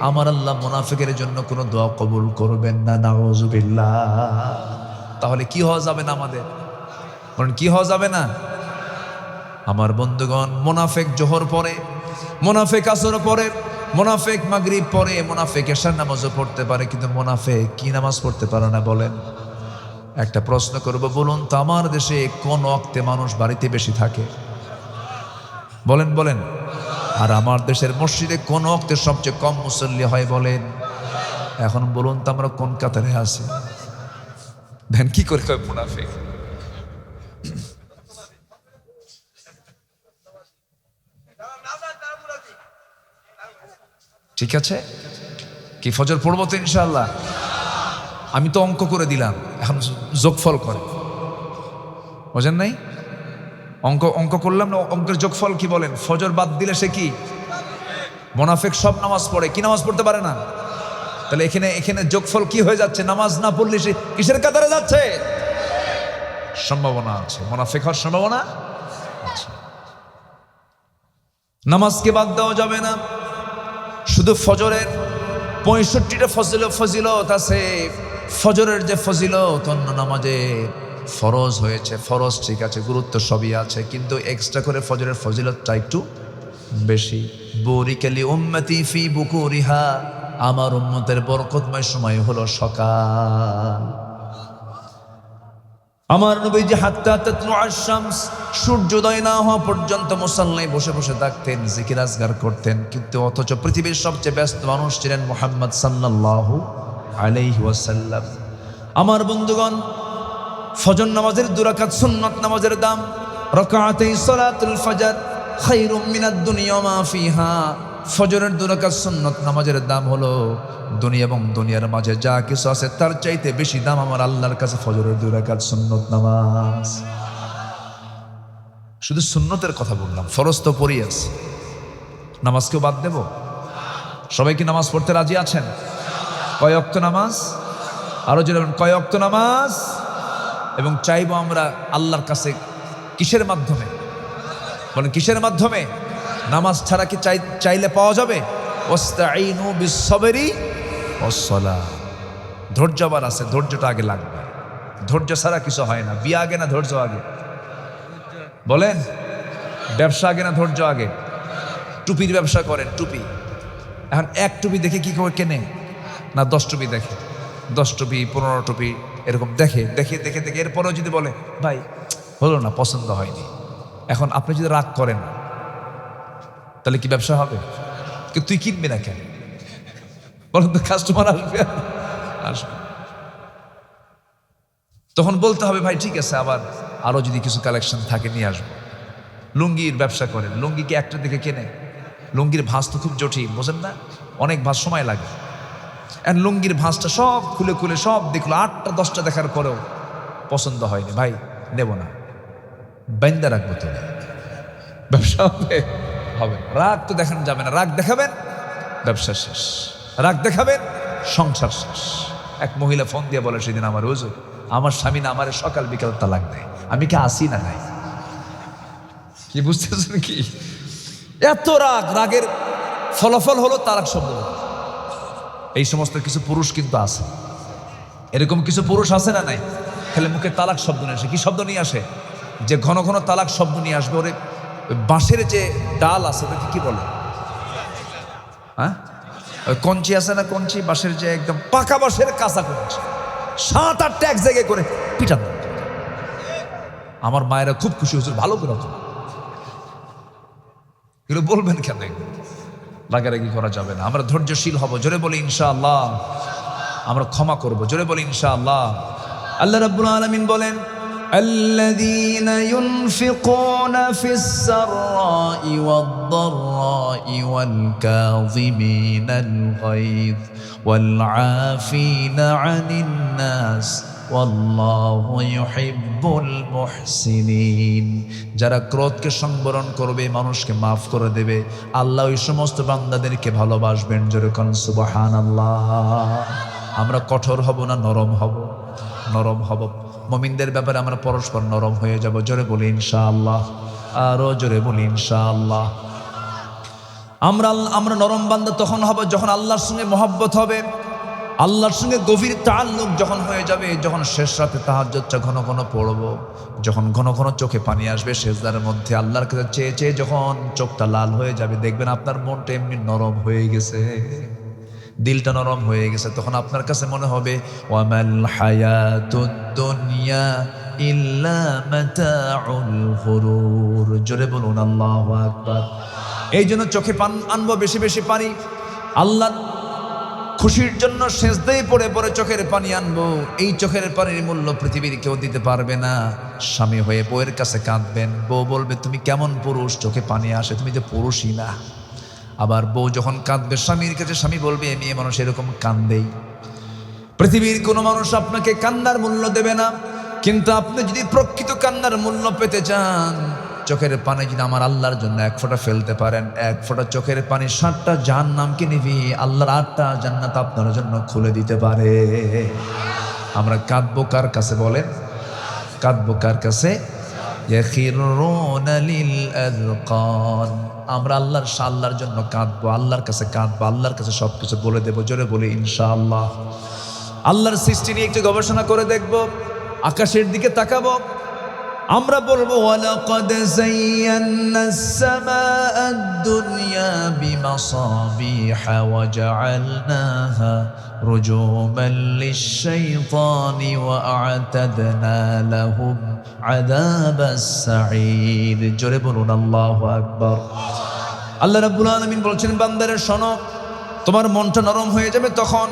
আমার আল্লাহ মুনাফিকের জন্য কোনো দোয়া কবুল করবেন না। নাউযুবিল্লাহ। তাহলে কি হওয়া যাবে না আমাদের? কারণ কি হওয়া যাবে না? আমার বন্ধুগণ, মুনাফিক জোহর পরে, মুনাফিক আসর পরে, মুনাফিক মাগরিব পরে, মুনাফিক এশার নামাজও পড়তে পারে, কিন্তু মুনাফিক কি নামাজ পড়তে পারে না বলেন? একটা প্রশ্ন করব, বলুন তো আমার দেশে কোন ওয়াক্তে মানুষ বাড়িতে বেশি থাকে? বলেন বলেন। আর আমার দেশের মসজিদে কোন ওয়াক্তে সবচেয়ে কম মুসল্লি হয় বলেন? এখন বলুন তো আমরা কোন কাতারে আছি? দেন কি করে কয় মুনাফিক? ঠিক আছে, কি ফজর পড়বো তো ইনশাআল্লাহ? আমি তো অঙ্ক করে দিলাম, এখন যোগফল করে, বোঝেন নাই? অঙ্ক করলাম না, অঙ্কের যোগফল কি বলেন? ফজর বাদ দিলে সে কি? মুনাফিক সব নামাজ পড়ে, কি নামাজ পড়তে পারে না? তাহলে এখানে যোগফল কি হয়ে যাচ্ছে? নামাজ না পড়লে সে কিসের কাতারে যাচ্ছে? সম্ভাবনা আছে, মুনাফিক হওয়ার সম্ভাবনা আছে। নামাজকে বাদ দেওয়া যাবে না। শুধু ফজরের 65টা ফজিলত আছে। ফজরের যে ফজিলত অন্য নামাজে ফরজ হয়েছে, ফরজ ঠিক আছে, গুরুত্ব সবই আছে, কিন্তু এক্সট্রা করে ফজরের ফজিলতটা একটু বেশি। বুরিকালি উম্মতি ফি বুকুরিহা, আমার উম্মতের বরকতময় সময় হলো সকাল। আমার নবীজি হাত্তা তাতলু আশ-শামস, সূর্যোদয় না হওয়া পর্যন্ত মুসাল্লায় বসে বসে থাকতেন, জিকির আজগার করতেন। কিন্তু অথচ পৃথিবীর সবচেয়ে ব্যস্ত মানুষ ছিলেন মুহাম্মদ সাল্লাল্লাহু আলাইহি ওয়াসাল্লাম। আমার বন্ধুগণ, ফজর নামাজের 2 রাকাত সুন্নাত নামাজের দাম, রাকাতাই সালাতুল ফজর খায়রুম মিনাদ দুনিয়া মা ফিহা। ফজরের 2 রাকাত সুন্নাত নামাজের দাম হলো দুনিয়া এবং দুনিয়ার মাঝে যা কিছু আছে তার চাইতে বেশি দাম আমার আল্লাহর কাছে ফজরের 2 রাকাত সুন্নাত নামাজ। শুধু সুন্নতের কথা বললাম, ফরজ তো পড়ি আছে, নামাজকেও বাদ দেব? সবাই কি নামাজ পড়তে রাজি আছেন? কয় ওয়াক্ত নামাজ? আরো জোরে বলুন, কয় ওয়াক্ত নামাজ? এবং চাইবো আমরা আল্লাহর কাছে কিসের মাধ্যমে? বলেন কিসের মাধ্যমে? নামাজ ছাড়া কি চাইলে পাওয়া যাবে? ওয়াস্তাঈনু বিস-সাবরি ওয়াস-সালাহ। ধৈর্য আবার আছে, ধৈর্যটা আগে লাগবে। ধৈর্য ছাড়া কিছু হয় না। বিয়ে আগে না ধৈর্য আগে? বলেন, ব্যবসা আগে না ধৈর্য আগে? টুপির ব্যবসা করেন, টুপি এখন এক টুপি দেখে কি করে কেনে? না 10 টুপি দেখে, 10 টুপি 15 টুপি এরকম দেখে দেখে দেখে দেখে, এরপরেও যদি বলে ভাই হলো না, পছন্দ হয়নি, এখন আপনি যদি রাগ করেন তাহলে কি ব্যবসা হবে? কিন্তু তুই কিনবি না কেন? বলেন তো, কাস্টমার আসবে আসবে। তখন বলতে হবে ভাই ঠিক আছে, আবার আরো যদি কিছু কালেকশন থাকে নিয়ে আসবো। লুঙ্গির ব্যবসা করেন, লুঙ্গি কি একটা দিকে কেনে? লুঙ্গির ভাঁজ তো খুব জটিল, বোঝেন না? অনেক ভাঁজ সময় লাগে। আর লুঙ্গির ভাঁজটা সব খুলে খুলে সব দেখলো, 8টা 10টা দেখার পরেও পছন্দ হয়নি, ভাই নেব না, বাইন্দা রাখবো। তো ব্যবসা হবে? হবে না। রাগ তো দেখানো যাবে না, রাগ দেখাবেন ব্যবসা শেষ, রাগ দেখাবেন সংসার শেষ। এক মহিলা ফোন দিয়ে বলে সেদিন, আমার হুজুর, আমার স্বামী না আমার সকাল বিকাল তালাক দেয়, আমি কি আসি না নাই? কি বুঝতেছেন কি? এত রাগ, রাগের ফলাফল হলো তালাক শব্দ। এই সমস্ত কিছু পুরুষ কিন্তু আছে, এরকম কিছু পুরুষ আছে না নাই? খালি মুখে তালাক শব্দ নিয়ে আসে। কি শব্দ নিয়ে আসে? যে ঘন ঘন তালাক শব্দ নিয়ে আসবে। ওরে বাঁশের যে ডাল আছে ওটাকে কি বলে? হ্যাঁ, কঞ্চি আছে না, কঞ্চি, বাঁশের যে একদম পাকা বাঁশের কাঁচা কঞ্চি, 7-8টা এক জায়গায় করে পিটান। আমার মায়েরা খুব খুশি হয়েছিল, ভালো করে এগুলো বলবেন কেন? রাগারাগি করা যাবে না। আমরা ধৈর্যশীল হব, জোরে বলি ইনশাআল্লাহ। আমরা ক্ষমা করব, জোরে বলি ইনশাআল্লাহ। আল্লাহ রাব্বুল আলামিন বলেন, আল্লাযীনা ইউনফিকুনা ফিস-সাররাই ওয়াদ-দাররাই ওয়াল কাযিমিনাল গায়য ওয়াল আফিনা আনিন নাস ওয়াল্লাহু ইউহিব্বুল মুহসিনিন। যারা ক্রোধকে সংবরণ করবে, মানুষকে মাফ করে দেবে, আল্লাহ ওই সমস্ত বান্দাদেরকে ভালোবাসবেন। জোরে কোন সুবহানাল্লাহ। আমরা কঠোর হব না নরম হব? নরম হব। মুমিনদের ব্যাপারে আমরা পরস্পর নরম হয়ে যাব, জোরে বলি ইনশাআল্লাহ। আরো জোরে বলি ইনশাআল্লাহ। আমরা নরম বান্দা তখন হব যখন আল্লাহর সঙ্গে মহব্বত হবে, আল্লাহর সঙ্গে গভীর তাআল্লুক যখন হয়ে যাবে, যখন শেষ রাতে তাহাজ্জুদটা ঘন ঘন পড়ব, যখন ঘন ঘন চোখে পানি আসবে সিজদার মধ্যে, আল্লাহর কাছে চেয়ে চেয়ে যখন চোখটা লাল হয়ে যাবে, দেখবেন আপনার মনটা এমনি নরম হয়ে গেছে, দিলটা নরম হয়ে গেছে। তখন আপনার কাছে মনে হবে ওয়ামাল হায়াতুদ দুনিয়া ইল্লা মাতাউল গুরুর। জোরে বলুন আল্লাহু আকবার। এই জন্য চোখে পানি আনবো, বেশি বেশি পানি। আল্লাহ খুশির জন্য সেজদায় পড়ে পড়ে চোখের পানি আনবো। এই চোখের পানির মূল্য পৃথিবীর কেউ দিতে পারবে না। স্বামী হয়ে বউয়ের কাছে কাঁদবেন, বউ বলবে তুমি কেমন পুরুষ, চোখে পানি আসে, তুমি যে পুরুষই না। আবার বউ যখন কাঁদবে স্বামীর কাছে, স্বামী বলবে এ মেয়ে মানুষ এরকম কান্দেই। পৃথিবীর কোনো মানুষ আপনাকে কান্নার মূল্য দেবে না, কিন্তু আপনি যদি প্রকৃত কান্নার মূল্য পেতে চান, চোখের পানি যদি আমার আল্লাহর জন্য 1 ফোঁটা ফেলতে পারেন, 1 ফোঁটা চোখের পানি 7টা জাহান্নামকে নিবি, আল্লাহর 8টা জান্নাত আপনার জন্য খুলে দিতে পারে। আমরা কাঁদবো কার কাছে বলেন? কাঁদবো কার কাছে? ইয়াখিরুনা লিল আযকান। আমরা আল্লাহর জন্য কাঁদবো, আল্লাহর কাছে কাঁদবো, আল্লাহর কাছে সবকিছু বলে দেবো। জোরে বলি ইনশাআল্লাহ। আল্লাহর সৃষ্টি নিয়ে একটু গবেষণা করে দেখব, আকাশের দিকে তাকাবো, আমরা বলবো ওয়ালাকাদ যায়্যানাস সামাআদ দুনিয়া বিমাসাবিহা ওয়া জাআলনাহা রুজুমান লিশ-শাইতানি ওয়া আ'তাদনা লাহুম আযাবাস সাঈর। জোরে বলুন আল্লাহু আকবার। আল্লাহ রাব্বুল আলামিন বলছেন, বান্দারে শোনো, তোমার মনটা নরম হয়ে যাবে তখন।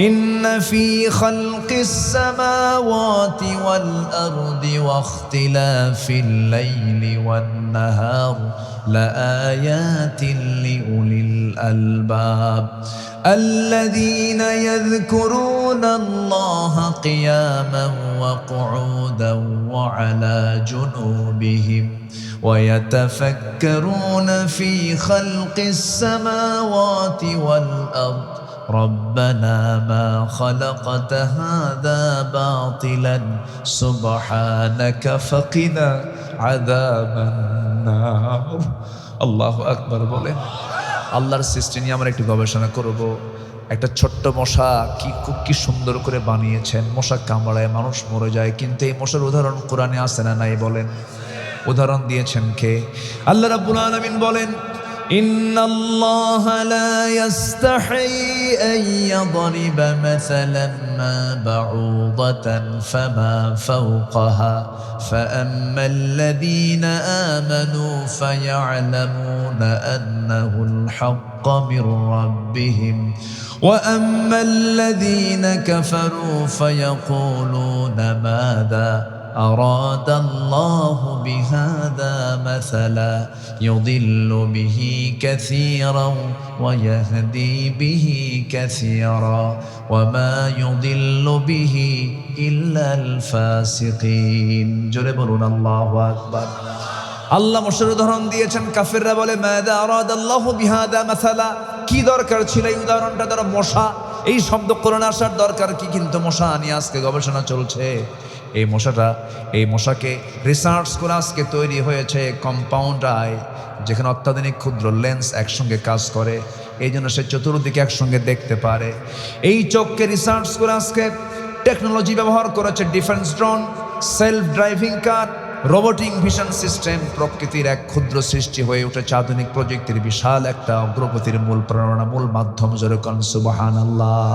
ইন্না ফি খালকিস সামাওয়াতি ওয়াল আরদি ওয়াখতিলাফিল লাইলি ওয়ান নাহার লাআয়াতিন লিউলিল আলবাব الذين يذكرون الله قياما وقعودا وعلى جنوبهم ويتفكرون في خلق السماوات والأرض ربنا ما خلقت هذا باطلا سبحانك فقنا عذاب النار। الله أكبر বলেন। আল্লাহর সৃষ্টি নিয়ে আমরা একটু গবেষণা করব। একটা ছোট্ট মশা কি সুন্দর করে বানিয়েছেন। মশা কামড়ায় মানুষ মরে যায়, কিন্তু এই মশার উদাহরণ কোরআনে আছে না নাই বলেন? উদাহরণ দিয়েছেন কে? আল্লাহ রাব্বুল আলামিন বলেন, ইন্নাল্লাহা লা ইস্তাহি আন ইয়াদরিবা মাসালান মা বাউদাতান ফামা ফাওকাহা ফাআম্মাল্লাযীনা আমানু ফায়া'লামুনা আন্নাহুল হাক্কু মির রাব্বিহিম ওয়া আম্মাল্লাযীনা কাফারু ফায়াকুলুনা মাযা أراد الله بهذا مثلا يضل به كثيرا ويهدي به كثيرا وما يضل به إلا الفاسقين। জোরে বলুন আল্লাহু আকবার। আল্লাহ মশার উদাহরণ দিয়েছেন। কাফেররা বলে মাযা আরাদ আল্লাহু বিহাদা মাসালা, কি দরকার ছিল এই উদাহরণটা দ্বারা? মশা, এই শব্দ কোরআনে আসার দরকার কি? কিন্তু মশা নিয়ে আজকে গবেষণা চলছে। এই মশাকে রিসার্চ করে আজকে তৈরি হয়েছে কম্পাউন্ড আই, যেখানে অত্যাধুনিক ক্ষুদ্র লেন্স একসঙ্গে কাজ করে, এই জন্য সে চতুর্দিকে একসঙ্গে দেখতে পারে। এই চোখকে রিসার্চ করে আজকে টেকনোলজি ব্যবহার করেছে ডিফেন্স ড্রোন, সেলফ ড্রাইভিং কার, রোবোটিক ভিশন সিস্টেম। প্রকৃতির এক ক্ষুদ্র সৃষ্টি হয়ে উঠেছে আধুনিক প্রযুক্তির বিশাল একটা অগ্রগতির মূল প্রেরণা, মূল মাধ্যম। জোরে কোন সুবহানাল্লাহ।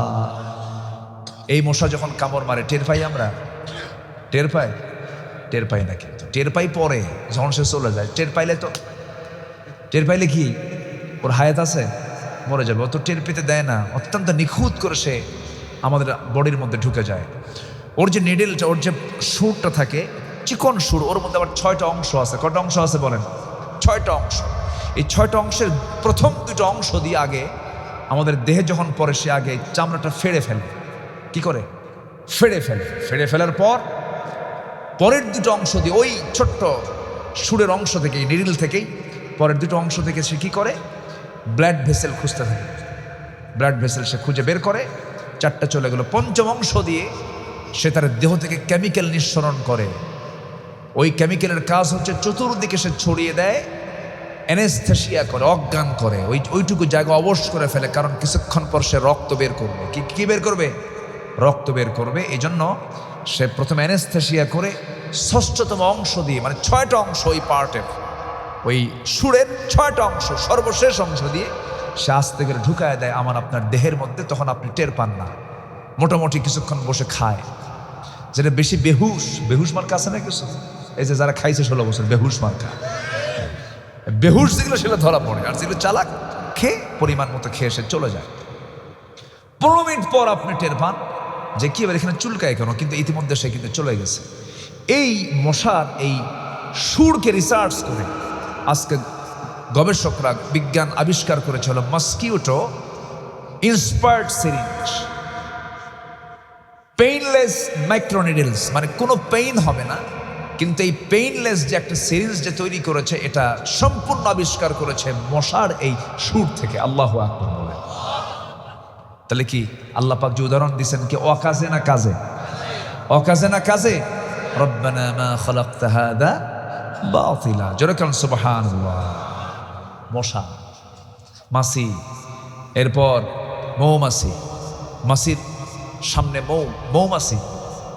এই মশা যখন কামড় মারে টের পাই আমরা? টের পাই না, কিন্তু টের পাই পরে যখন সে চলে যায়। টের পাইলে কি ওর হায়াত আছে? মরে যাবে। অত টের পেতে দেয় না, অত্যন্ত নিখুঁত করে সে আমাদের বডির মধ্যে ঢুকে যায়। ওর যে নিডেলটা, ওর যে সুরটা থাকে, চিকন সুর, ওর মধ্যে আবার 6টা অংশ আছে। কটা অংশ আছে বলেন? 6টা অংশ। এই 6টা অংশের প্রথম 2টা অংশ দিয়ে আগে আমাদের দেহে যখন পরে সে আগে চামড়াটা ফেড়ে ফেলে। কি করে? ফেড়ে ফেলার পর পরের 2টো অংশ দিয়ে, ওই ছোট্ট সুরের অংশ থেকে, নিডল থেকেই পরের 2টো অংশ থেকে সে কি করে? ব্লাড ভেসেল খুঁজতে থাকে। ব্লাড ভেসেল সে খুঁজে বের করে, 4টা চলে গেল। 5ম অংশ দিয়ে সে তার দেহ থেকে কেমিক্যাল নিঃসরণ করে। ওই কেমিক্যালের কাজ হচ্ছে চতুর্দিকে সে ছড়িয়ে দেয়, অ্যানেস্থেসিয়া করে, অজ্ঞান করে, ওইটুকু জায়গা অবশ করে ফেলে। কারণ কিছুক্ষণ পর সে রক্ত বের করবে। কি বের করবে? রক্ত বের করবে। এই জন্য সে প্রথমে অ্যানেস্থেসিয়া করে 6ষ্ঠতম অংশ দিয়ে, মানে 6টা অংশ ওই পার্টের, ওই সুরের 6টা অংশ, সর্বশেষ অংশ দিয়ে সে আস্তে করে ঢুকায় দেয় আমার আপনার দেহের মধ্যে। তখন আপনি টের পান না। মোটামুটি কিছুক্ষণ বসে খায়। যেটা বেশি বেহুশ মার্কা আছে না কিছু, এই যে যারা খাইছে 16 বছর, বেহুশ মার্কা। বেহুশ যেগুলো সেগুলো ধরা পড়ে, আর যেগুলো চালাক খেয়ে পরিমাণ মতো খেয়ে সে চলে যায়। 15 মিনিট পর আপনি টের পান যে কি এবার এখানে চুলকায় কেন, কিন্তু ইতিমধ্যে সে কিন্তু চলে গেছে। এই মশার এই সুরকে রিসার্চ করে আজকে গবেষকরা, বিজ্ঞান আবিষ্কার করেছে হলো মস্কিউটো ইন্সপায়ার্ড সিরিঞ্জ, পেইনলেস মাইক্রোনিডলস, মানে কোনো পেইন হবে না, কিন্তু এই পেইনলেস যে একটা সিরিঞ্জ যে তৈরি করেছে, এটা সম্পূর্ণ আবিষ্কার করেছে মশার এই সুর থেকে। আল্লাহু আকবার বলে। তাহলে কি আল্লাহ পাক যে উদাহরণ দিচ্ছেন, কি অকাজে না কাজে? অকাজে না কাজে? রব্বানা মা খালাকতা হাদা বাতিলা। জোরে কারণ সুবহানাল্লাহ। মশা, মাছি, এরপর মৌমাছি, মাছির সামনে মৌমাছি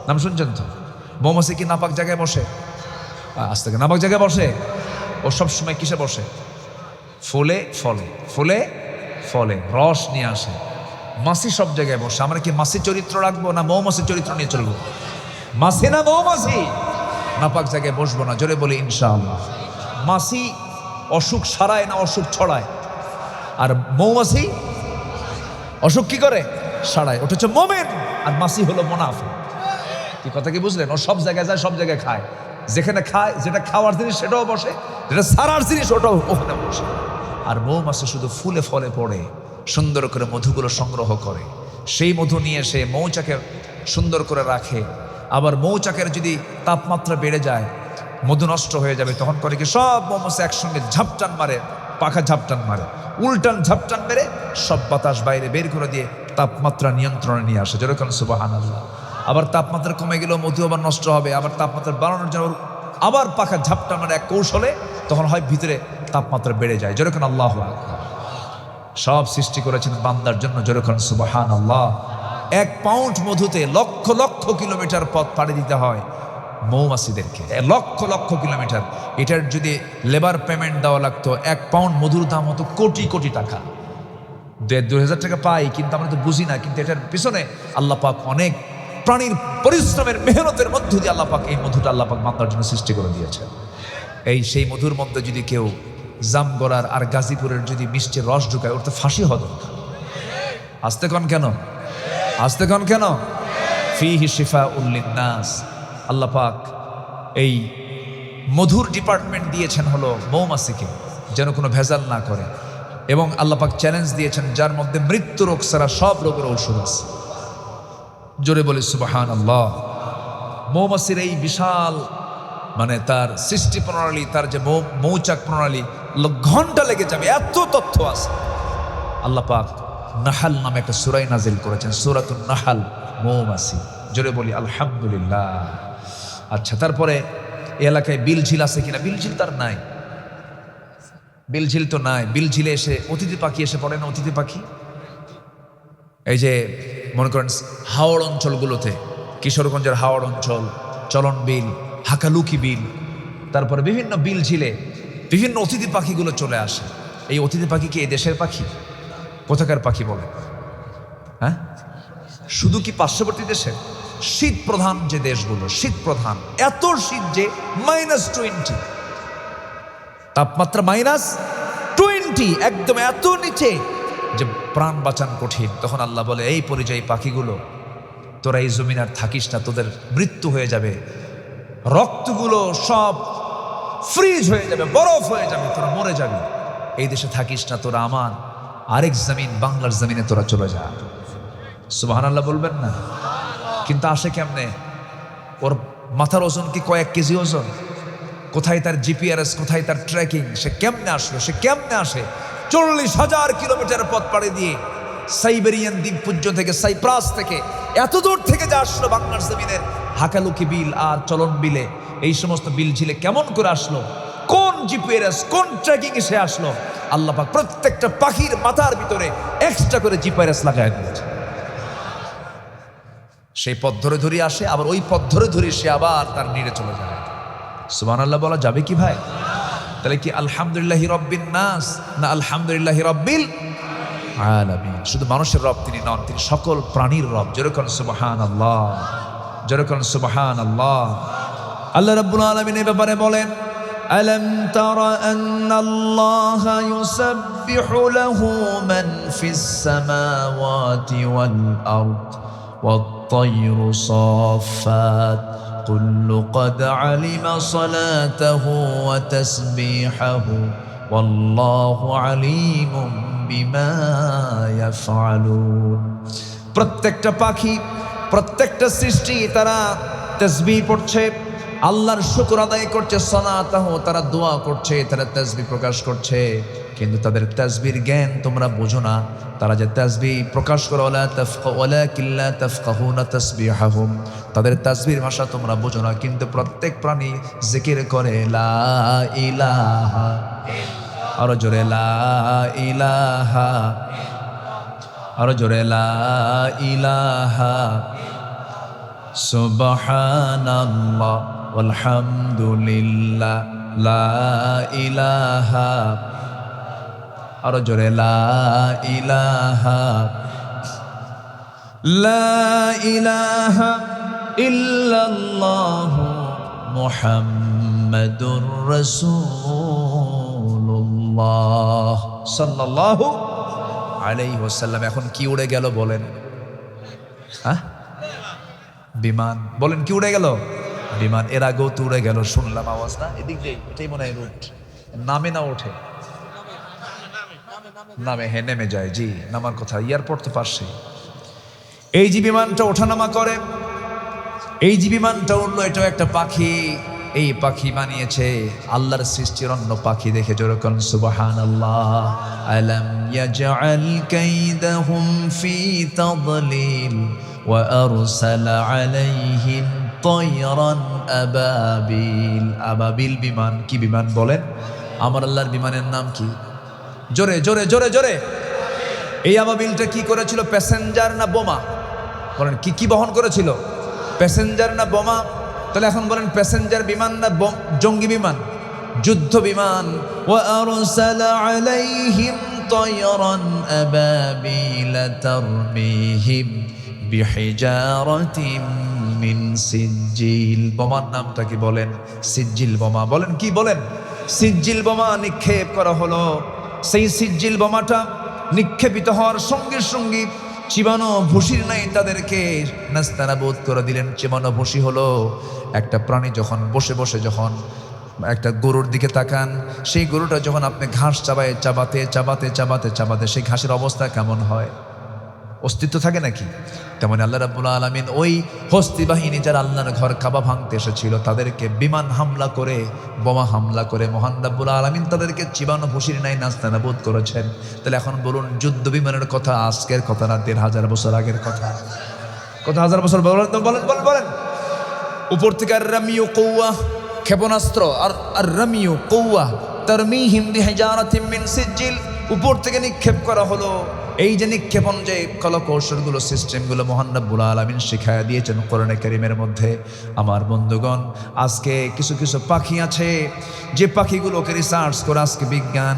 নাম শুনছেন তো? মৌমাছি কি নাপাক জায়গায় বসে? আজ থেকে নাপাক জায়গায় বসে? ও সবসময় কিসে বসে? ফুলে ফলে, ফুলে ফলে রস নিয়ে আসে। মাছি সব জায়গায় বসে। আমরা কি মাছি চরিত্র রাখবো না মৌমাছি চরিত্র নিয়ে চলবো? মাছি না মৌমাছি? নাপাক জায়গায় বসবো না। জোরে বলি ইনশাআল্লাহ। মাছি অসুখ সারায় না অসুখ ছড়ায়? আর মৌমাছি অসুখ কি করে? সারায়। ওটা হচ্ছে মোমেন, আর মাছি হলো মুনাফিক। কি কথা কি বুঝলেন? ও সব জায়গায় যায়, সব জায়গায় খায়। যেখানে খায়, যেটা খাওয়ার জিনিস সেটাও বসে, যেটা সারার জিনিস ওটাও ওখানে বসে। আর মৌমাছি শুধু ফুলে ফলে পড়ে সুন্দর করে মধুগুলো সংগ্রহ করে, সেই মধু নিয়ে সে মৌচাকে সুন্দর করে রাখে। আবার মৌচাকের যদি তাপমাত্রা বেড়ে যায়, মধু নষ্ট হয়ে যাবে, তখন করে কি সব মৌমাছি একসঙ্গে ঝাপটান মারে, পাখা ঝাপটান মারে, উল্টান ঝাপটান মেরে সব বাতাস বাইরে বের করে দিয়ে তাপমাত্রা নিয়ন্ত্রণে নিয়ে আসে। যেরকম সুবহানাল্লাহ। আবার তাপমাত্রা কমে গেলেও মধু আবার নষ্ট হবে, আবার তাপমাত্রা বাড়ানোর জন্য আবার পাখা ঝাপটান মারে এক কৌশলে, তখন হয় ভিতরে তাপমাত্রা বেড়ে যায়। যেরকম আল্লাহু আকবার। সব সৃষ্টি করেছেন বান্দার জন্য। যেরকম সুবহানাল্লাহ। 1 পাউন্ড মধুতে লক্ষ লক্ষ কিলোমিটার পথ পাড়ি দিতে হয় মৌমাছিদেরকে, লক্ষ লক্ষ কিলোমিটার। এটার যদি লেবার পেমেন্ট দেওয়া লাগতো, 1 পাউন্ড মধুর দাম হতো কোটি কোটি টাকা। 2,000 টাকা পাই, কিন্তু আমরা তো বুঝি না। কিন্তু এটার পিছনে আল্লাহ পাক অনেক প্রাণীর পরিশ্রমের মেহনতের মধ্য দিয়ে আল্লাহ পাক এই মধুটা আল্লাহ পাক বান্দার জন্য সৃষ্টি করে দিয়েছেন। সেই মধুর মধ্যে যদি কেউ জামগড়ার আর গাজীপুরের যদি মিষ্টির রস ঢুকায়, ওর তো ফাঁসি হতো। আসতে কন কেন? আসতে কন কেন? ফিহি শিফাউল লিন্নাস। আল্লাহ পাক এই মধুর ডিপার্টমেন্ট দিয়েছেন হলো মৌমাছিকে, যেন কোনো ভেজাল না করে। এবং আল্লাহ পাক চ্যালেঞ্জ দিয়েছেন, যার মধ্যে মৃত্যু রোগ ছাড়া সব রোগের ঔষধ আছে। জোরে বলি সুবহানাল্লাহ। মৌমাছির এই বিশাল তার সৃষ্টি প্রণালী, তার যে মৌচাক প্রণালী, ঘন্টা লেগে যাবে, এত তথ্য আছে। আল্লাহ পাক নাহাল নামে একটা সূরা নাজিল করেছেন, সূরাতুন নাহাল, মৌমাছি। জোরে বলি আলহামদুলিল্লাহ। আচ্ছা, তারপরে এলাকায় বিলঝিল আছে কিনা? বিলঝিল তার নাই, বিলঝিল তো নাই। বিলঝিলে এসে অতিথি পাখি এসে পড়ে না? অতিথি পাখি এই যে মনে করেন হাওড় অঞ্চলগুলোতে, কিশোরগঞ্জের হাওড় অঞ্চল, চলন বিল, হাকালুকি বিল, তারপরে বিভিন্ন বিল ঝিলে বিভিন্ন অতিথি পাখিগুলো চলে আসে। এই অতিথি পাখি কি এই দেশের পাখি? কোথাকার পাখি বলে? হ্যাঁ, শুধু কি পার্শ্ববর্তী দেশের? শীত প্রধান যে দেশগুলো, শীত প্রধান, এত শীত যে -20 তাপমাত্রা, -20, একদম এত নিচে যে প্রাণ বাঁচান কঠিন। তখন আল্লাহ বলে, এই পরিযায়ী পাখিগুলো, তোরা এই জমিন আর থাকিস না, তোদের মৃত্যু হয়ে যাবে, রক্তগুলো সব ফ্রিজ হয়ে যাবে, বরফ হয়ে যাবে, তোরা মরে যাবি, এই দেশে থাকিস না, তোরা আমার আরেক জমিন, বাংলার জমিনে তোরা চলে যা। সুবহানাল্লাহ বলবেন না? কিন্তু আসে কেমনে? ওর মাথার ওজন কি কয়েক কেজি ওজন? কোথায় তার জিপিআরএস, কোথায় তার ট্র্যাকিং? সে কেমনে আসলো? সে কেমনে আসে? 40,000 কিলোমিটার পথ পাড়ি দিয়ে সাইবেরিয়ান দ্বীপপুঞ্জ থেকে, সাইপ্রাস থেকে, এত দূর থেকে যা আসলো বাংলার জমিনের হাকালুকি বিল আর চলন বিলে, এই সমস্ত বিল ঝিলে কেমন করে আসলো? কোন জিপিআরএস, কোন ট্র্যাকিং এ সে আসলো? আল্লাহ পাক প্রত্যেকটা পাখির মাথার ভিতরে এক্সট্রা করে জিপিআরএস লাগায় দিয়েছে। সেই পথ ধরে ধরে আসে, আবার ওই পথ ধরে ধরে সে আবার তার নিড়ে চলে যায়। সুবহানাল্লাহ বলা যাবে কি ভাই? তাহলে কি আলহামদুলিল্লাহি রাব্বিন নাস না আলহামদুলিল্লাহি রাব্বিল আলামিন? শুধু মানুষের রব তিনি নন, তিনি সকল প্রাণীর রব। যেরকম সুবহানাল্লাহ, যেরকম সুবহানাল্লাহ। আল্লাহ রাব্বুল আলামিন এই ব্যাপারে বলেন, আলাম তারা আন্নাল্লাহা ইউসাব্বিহু লাহু মান ফিস সামাওয়াতি ওয়াল আরদ ওয়াত-তায়রু সাফফাত কুল্লু ক্বাদ আলিমা সালাতাহু ওয়া তাসবিহাহু ওয়াল্লাহু আলিমুম বিমা ইয়াফআলুন। প্রত্যেকটা পাখি, প্রত্যেকটা সৃষ্টি তারা তাসবিহ পড়ছে, আল্লাহর শুকর আদায় করছে, সালাতাহু তারা দোয়া করছে, তারা তাসবিহ প্রকাশ করছে, কিন্তু তাদের তাসবির জ্ঞান তোমরা বোঝো না। তারা যে তাসবিহ প্রকাশ করে ওয়ালাকিল্লা তাফকাহুনা তাসবিহাহুম, তাদের তাসবির ভাষা তোমরা বোঝো না, কিন্তু প্রত্যেক প্রাণী জিকির করে লা ইলাহা, আরো জোরে লা ইলাহা, আরো জোরে লা ইলাহা সুবহানাল্লাহ আলহামদুলিল্লাহ লা ইলাহা, আরো জোরে লা ইলাহা, লা ইলাহা ইল্লাল্লাহু মুহাম্মাদুর রাসূলুল্লাহ সাল্লাল্লাহু আলাইহি ওয়াসাল্লাম। এখন কি উড়ে গেল বলেন? হ্যাঁ, বিমান। বলেন কি উড়ে গেল? বিমান। এর আগেও তো উড়ে গেল, শুনলাম আওয়াজ না? এদিক দিয়ে এটাই মনে হয় রুট। নামে না ওঠে? নামে, হ্যাঁ নেমে যায়। জি, নামার কথা। এয়ারপোর্ট তো পাশেই। এই যে বিমানটা ওঠানামা করে, এই যে বিমানটা উঠলো, এটাও একটা পাখি। এই পাখি বানিয়েছে আল্লাহর সৃষ্টির অন্য পাখি দেখে যেরকম সুবহানাল্লাহ। আলাম ইয়াজআল কাইদাহুম ফি তাদলিল ওয়া আরসালা আলাইহিম তায়রান আবাবিল। আবাবিল বিমান। কি বিমান বলেন? আমার আল্লাহর বিমানের নাম কি? জোরে জোরে জোরে জোরে। এই আবাবিলটা কি করেছিল? প্যাসেঞ্জার না বোমা? বলেন কি কি বহন করেছিল? প্যাসেঞ্জার না বোমা? তাহলে এখন বলেন প্যাসেঞ্জার বিমান না জঙ্গি বিমান? যুদ্ধ বিমান। ওয়া আরসালা আলাইহিম তায়রান আবাবিল তারমিহিম বিহিজারাতিম মিন সিজ্জিল। বোমার নামটা কি বলেন? সিজ্জিল বোমা। বলেন কি বলেন? সিজ্জিল বোমা নিক্ষেপ করা হলো। সেই সিজ্জিল বোমাটা নিক্ষেপিত হওয়ার সঙ্গে সঙ্গে চিবানো ভুসির নাই তাদেরকে নাস্তানাবুদ করে দিলেন। চিবানো ভুসি হলো একটা প্রাণী যখন বসে বসে যখন একটা গরুর দিকে তাকান, সেই গরুটা যখন আপনি ঘাস চাবায় চাবাতে চাবাতে চাবাতে চাবাতে সেই ঘাসের অবস্থা কেমন হয়? অস্তিত্ব থাকে নাকি? তেমন আল্লাহ রাব্বুল আলামিন ওই হস্তি বাহিনী যারা আল্লাহর ঘর কাবা ভাঙতে এসেছিল তাদেরকে বিমান হামলা করে, বোমা হামলা করে মহান রাব্বুল আলামিন তাদেরকে চিবানো ভুসির নাই নাস্তানাবুদ করেছেন। তাহলে এখন বলুন, যুদ্ধ বিমানের কথা আজকের কথা না ১৫০০ বছর আগের কথা? কত হাজার বছর? বলেন বলেন বলেন বলেন। উপর থেকে আর রামিউ কওয়া, ক্ষেপণাস্ত্র, আর রামিউ কওয়া তারমিহিম বিহিজারাতিম মিন সিজ্জিল, উপর থেকে নিক্ষেপ করা হলো। এই যে নিক্ষেপণ, যে কলাকৌশলগুলো, সিস্টেমগুলো মহান রাব্বুল আলামিন শিখায়া দিয়েছেন কোরআনে কারীমের মধ্যে। আমার বন্ধুগণ, আজকে কিছু কিছু পাখি আছে যে পাখিগুলোকে রিসার্চ করে আজকে বিজ্ঞান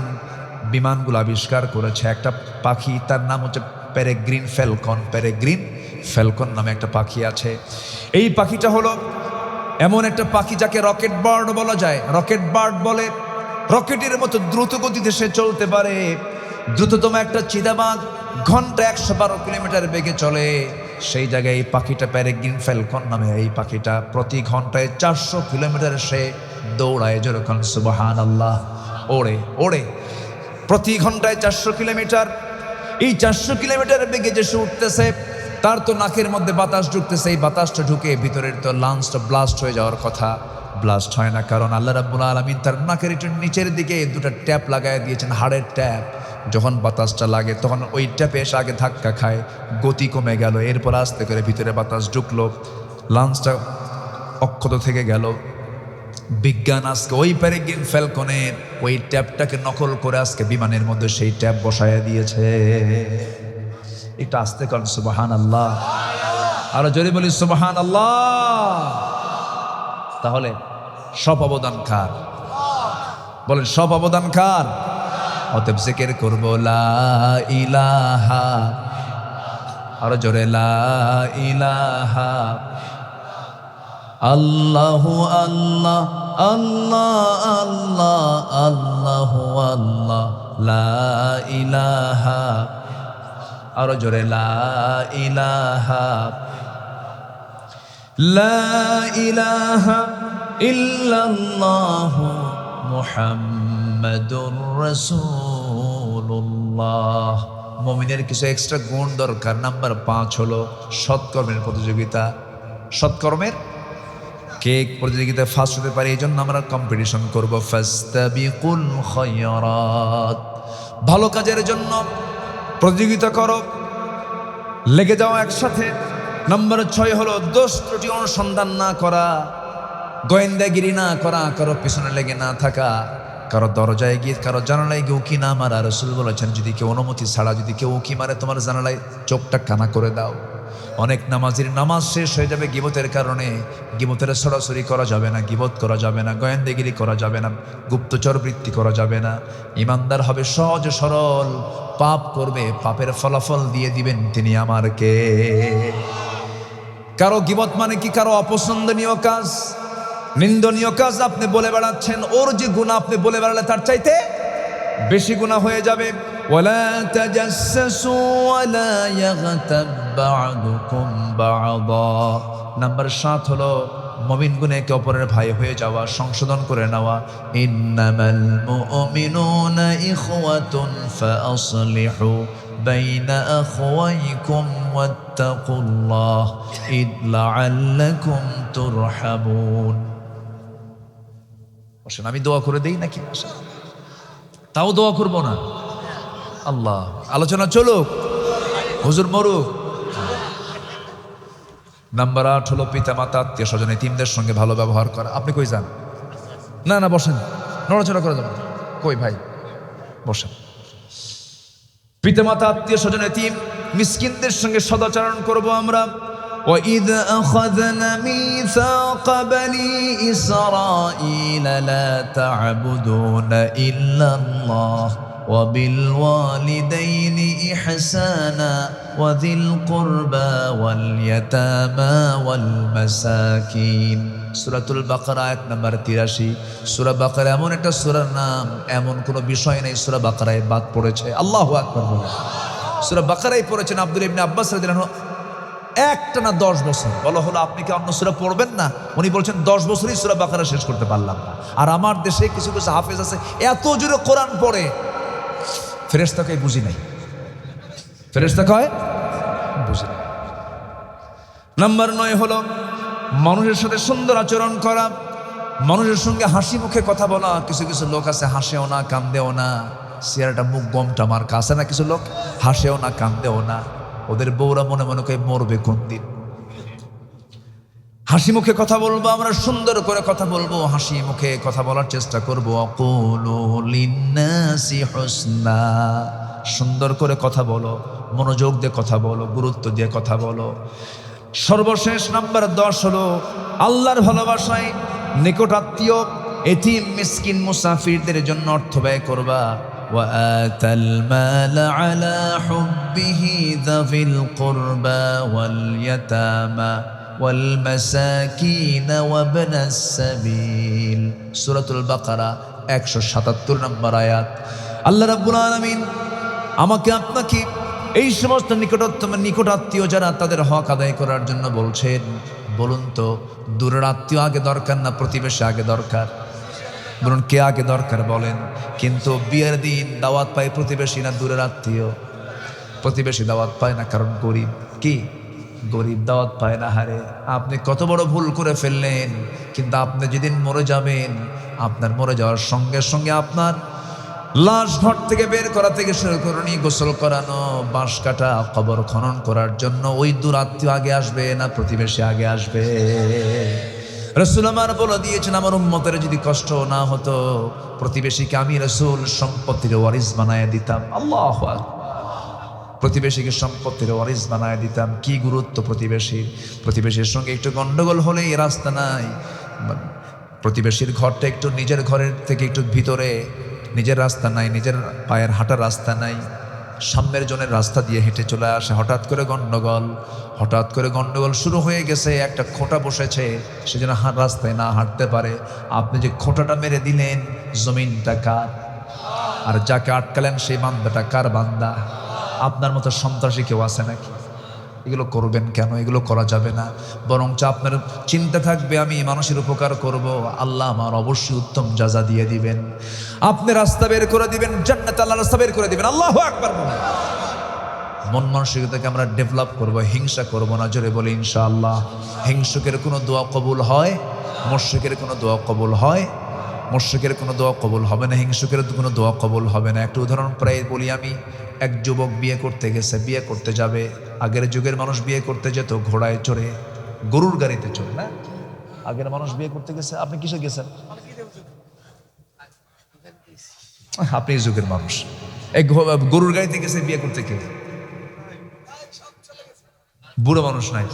বিমানগুলো আবিষ্কার করেছে। একটা পাখি, তার নাম হচ্ছে পেরেগ্রিন ফ্যালকন। পেরেগ্রিন ফ্যালকন নামে একটা পাখি আছে। এই পাখিটা হলো এমন একটা পাখি যাকে রকেট বার্ড বলা যায়। রকেট বার্ড বলে, রকেটের মতো দ্রুত গতিতে সে চলতে পারে। দ্রুততম একটা চিতাবাঘ ঘন্টা ১১২ কিলোমিটার বেগে চলে। সেই জায়গায় এই পাখিটা পেরেগ্রিন ফ্যালকন নামে এই পাখিটা প্রতি ঘন্টায় ৪০০ কিলোমিটার সে দৌড়ায়। যেরকম সুবহানাল্লাহ। ওড়ে ওড়ে প্রতি ঘন্টায় ৪০০ কিলোমিটার। এই ৪০০ কিলোমিটার বেগে যে সে উঠতেছে, তার তো নাকের মধ্যে বাতাস ঢুকতেছে। এই বাতাসটা ঢুকে ভিতরের তো লাংসটা ব্লাস্ট হয়ে যাওয়ার কথা, ব্লাস্ট হয় না। কারণ আল্লাহ রাব্বুল আলামিন তার নাকের একটু নিচের দিকে দুটো ট্যাপ লাগায় দিয়েছেন, হাড়ের ট্যাপ। যখন বাতাসটা লাগে তখন ওই ট্যাপে এসে আগে ধাক্কা খায়, গতি কমে গেল, এরপর আস্তে করে ভিতরে বাতাস ঢুকলো, লাঞ্চটা অক্ষত থেকে গেল। বিজ্ঞান আজকে ওই পেরেগ্রিন ফ্যালকনের ওই ট্যাপটাকে নকল করে আজকে বিমানের মধ্যে সেই ট্যাপ বসায় দিয়েছে। একটু আস্তে করেন সুবহানাল্লাহ। আরো জোরে বলি সুবহানাল্লাহ। তাহলে সব অবদান কার? বলেন সব অবদান কার? অতএব জিকির করব লা ইলাহা, আরো জোরে লা ইলাহা আল্লাহু আল্লাহ আল্লাহ আল্লাহ আল্লাহু আল্লাহ লা ইলাহা, আরো জোরে লা ইলাহা লা ইলাহা ইল্লাল্লাহু মুহাম্মাদুর রাসূলুল্লাহ। মুমিনের কিছু এক্সট্রা গুণ দরকার। নাম্বার 5 হলো সৎকর্মের প্রতিযোগিতা। সৎকর্মের কেক প্রতিযোগিতায় ফার্স্ট হতে পারি, এই জন্য আমরা কম্পিটিশন করবো। ফাস্তাবিকুল খায়রাত, ভালো কাজের জন্য প্রতিযোগিতা করো, লেগে যাও একসাথে। নম্বর 6 হলো দোষ ত্রুটি অনুসন্ধান না করা, গোয়েন্দাগিরি না করা, কারো পিছনে লেগে না থাকা, কারো দরজায় গিয়ে কারো জানালায় গিয়ে উকি না মারা। রাসূল বলেছেন যদি কেউ অনুমতি ছাড়া যদি কেউ উকি মারে তোমার জানালায়, চোখটা কানা করে দাও। অনেক নামাজির নামাজ শেষ হয়ে যাবে গীবতের কারণে। গীবতের সরাসরি করা যাবে না, গীবত করা যাবে না, গোয়েন্দাগিরি করা যাবে না, গুপ্তচর বৃত্তি করা যাবে না। ইমানদার হবে সহজ সরল, পাপ করবে, পাপের ফলাফল দিয়ে দিবেন তিনি আমার কে। কারো গীবত মানে কি? কারো অপছন্দনীয় কাজ, নিন্দনীয় কাজ আপনি বলে বেড়াচ্ছেন, ওর যে গুনাহ আপনি বলে বেড়ালে তার চাইতে বেশি গুনাহ হয়ে যাবে। ওয়ালা তাজাসসু ওয়ালা ইয়াগতাব বা'দুকুম বা'দা। নাম্বার 7 হলো মুমিন গুণে একে অপরের ভাই হয়ে যাওয়া, সংশোধন করে নেওয়া। ইন্নামাল মুমিনুনা ইখওয়াতুন ফাআসলিহু বাইনা আখওয়াইকুম ওয়াত্তাকুল্লাহ ইদ লাআল্লাকুম তুরহামুন। আমি দোয়া করে দেই নাকি? তাও দোয়া করব না? আল্লাহ, আলোচনা চলুক, হুজুর মরুক। নাম্বার 8 হলো পিতা মাতা আত্মীয় স্বজন এতিমদের সঙ্গে ভালো ব্যবহার করা। আপনি কই যান? না না বসেন, নড়াচড়া করা যাবে। কই ভাই বসেন। পিতা মাতা আত্মীয় স্বজন এতিম মিসকিনদের সঙ্গে সদাচরণ করব আমরা। وَإِذْ أَخَذْنَا مِيثَاقَ بَنِي إِسْرَائِيلَ لَا تَعْبُدُونَ إِلَّا اللَّهَ وَبِالْوَالِدَيْنِ إِحْسَانًا وَذِي الْقُرْبَى وَالْيَتَامَى وَالْمَسَاكِينِ। সূরাতুল বাকারা আয়াত নাম্বার 83। সূরা বাকারা এমন একটা সূরার নাম, এমন কোনো বিষয় নেই সূরা বাকারায় বাদ পড়েছে। আল্লাহু আকবার বলে সূরা বাকারায় পড়েছেন আব্দুল্লাহ ইবনে আব্বাস রাদিয়াল্লাহু আনহু। একটা না 10 বছর বলা হলো আপনি কি অন্য সূরা পড়বেন না? উনি বলছেন 10 বছরই সূরা বাকারা শেষ করতে পারলাম না। আর আমার দেশে কিছু কিছু হাফেজ আছে এত জোরে কোরআন পড়ে, ফেরেশতা কয় বুঝি নাই, ফেরেশতা কয় বুঝি নাই। নাম্বার 9 হলো মানুষের সাথে সুন্দর আচরণ করা, মানুষের সঙ্গে হাসি মুখে কথা বলা। কিছু কিছু লোক আছে হাসেও না কান্দেও না, চেহারাটা মুখ গমটা মার কাছে না। কিছু লোক হাসেও না কান্দেও না, ওদের বউরা মনে মনে করে মরবে কোন দিন। হাসি মুখে কথা বলবো আমরা, সুন্দর করে কথা বলবো, হাসি মুখে কথা বলার চেষ্টা করবো। আকুলু লিন্নাসি হুসনা, সুন্দর করে কথা বলো, মনোযোগ দিয়ে কথা বলো, গুরুত্ব দিয়ে কথা বলো। সর্বশেষ নাম্বার 10 হলো আল্লাহর ভালোবাসায় নিকট আত্মীয় এতিম মিসকিন মুসাফিরদের জন্য অর্থ ব্যয় করবা। وآتى المال على حبه ذوي القربى واليتامى والمساكين وابن السبيل। সূরাতুল বাকারা 177 নম্বর আয়াত। আল্লাহ রাব্বুল আলামিন আমাকে আপনাকে এই সমস্ত নিকট আত্মীয় যারা তাদের হক আদায় করার জন্য বলছেন। বলুন তো দূরের আত্মীয় আগে দরকার না প্রতিবেশী আগে দরকার? বলুন কে আগে দরকার বলেন? কিন্তু বিয়ের দিন দাওয়াত পায় প্রতিবেশী না দূরের আত্মীয়? প্রতিবেশী দাওয়াত পায় না, কারণ গরিব। কি গরিব দাওয়াত পায় না? হারে আপনি কত বড় ভুল করে ফেললেন। কিন্তু আপনি যেদিন মরে যাবেন, আপনার মরে যাওয়ার সঙ্গে সঙ্গে আপনার লাশ ঘর থেকে বের করা থেকে শুরু করে নিয়ে গোসল করানো, বাঁশ কাটা, কবর খনন করার জন্য ওই দূর আত্মীয় আগে আসবে না প্রতিবেশী আগে আসবে? রাসূল আমার বলে দিয়েছেন আমার উম্মতের যদি কষ্ট না হতো প্রতিবেশীকে আমি রাসূল সম্পত্তির ওয়ারিস বানায় দিতাম। আল্লাহু আকবার। প্রতিবেশীকে সম্পত্তির ওয়ারিস বানায় দিতাম। কি গুরুত্ব প্রতিবেশীর! প্রতিবেশীর সঙ্গে একটু গন্ডগোল হলেই রাস্তা নাই। প্রতিবেশীর ঘরটা একটু নিজের ঘরের থেকে একটু ভিতরে, নিজের রাস্তা নাই, নিজের পায়ের হাঁটার রাস্তা নাই, সামনের জনের রাস্তা দিয়ে হেঁটে চলে আসে। হঠাৎ করে গন্ডগোল শুরু হয়ে গেছে, একটা খোঁটা বসেছে, সেজন্য রাস্তায় না হাঁটতে পারে। আপনি যে খোঁটাটা মেরে দিলেন, জমিনটা কার? আর যাকে আটকালেন সেই বান্দাটা কার বান্দা? আপনার মতো সন্ত্রাসী কেউ আছে নাকি? এগুলো করবেন কেন? এগুলো করা যাবে না। বরঞ্চ আপনার চিন্তা থাকবে আমি মানুষের উপকার করব, আল্লাহ আমার অবশ্যই উত্তম জাযা দিয়ে দিবেন। আপনি রাস্তা বের করে দিবেন, জান্নাতে আল্লাহ রাস্তা বের করে দিবেন। আল্লাহু আকবার বলেন। মন মানসিকতাকে আমরা ডেভেলপ করব, হিংসা করব না। জোরে বলি ইনশাআল্লাহ। হিংসুকের কোনো দোয়া কবুল হয়? মুশরিকের কোনো দোয়া কবুল হয়? মুশরিকের কোনো দোয়া কবুল হবে না, হিংসুকের কোনো দোয়া কবুল হবে না। একটা উদাহরণ প্রায় বলি আমি। এক যুবক বিয়ে করতে গেছে, বিয়ে করতে যাবে। আগের যুগের মানুষ বিয়ে করতে যেত ঘোড়ায় চড়ে, গরুর গাড়িতে চড়ে না? আগের মানুষ বিয়ে করতে গেছে। আপনি কিসে গেছেন? আপনি এই যুগের মানুষ। এই গরুর গাড়িতে গেছে বিয়ে করতে। কে? বুড়ো মানুষ নাই,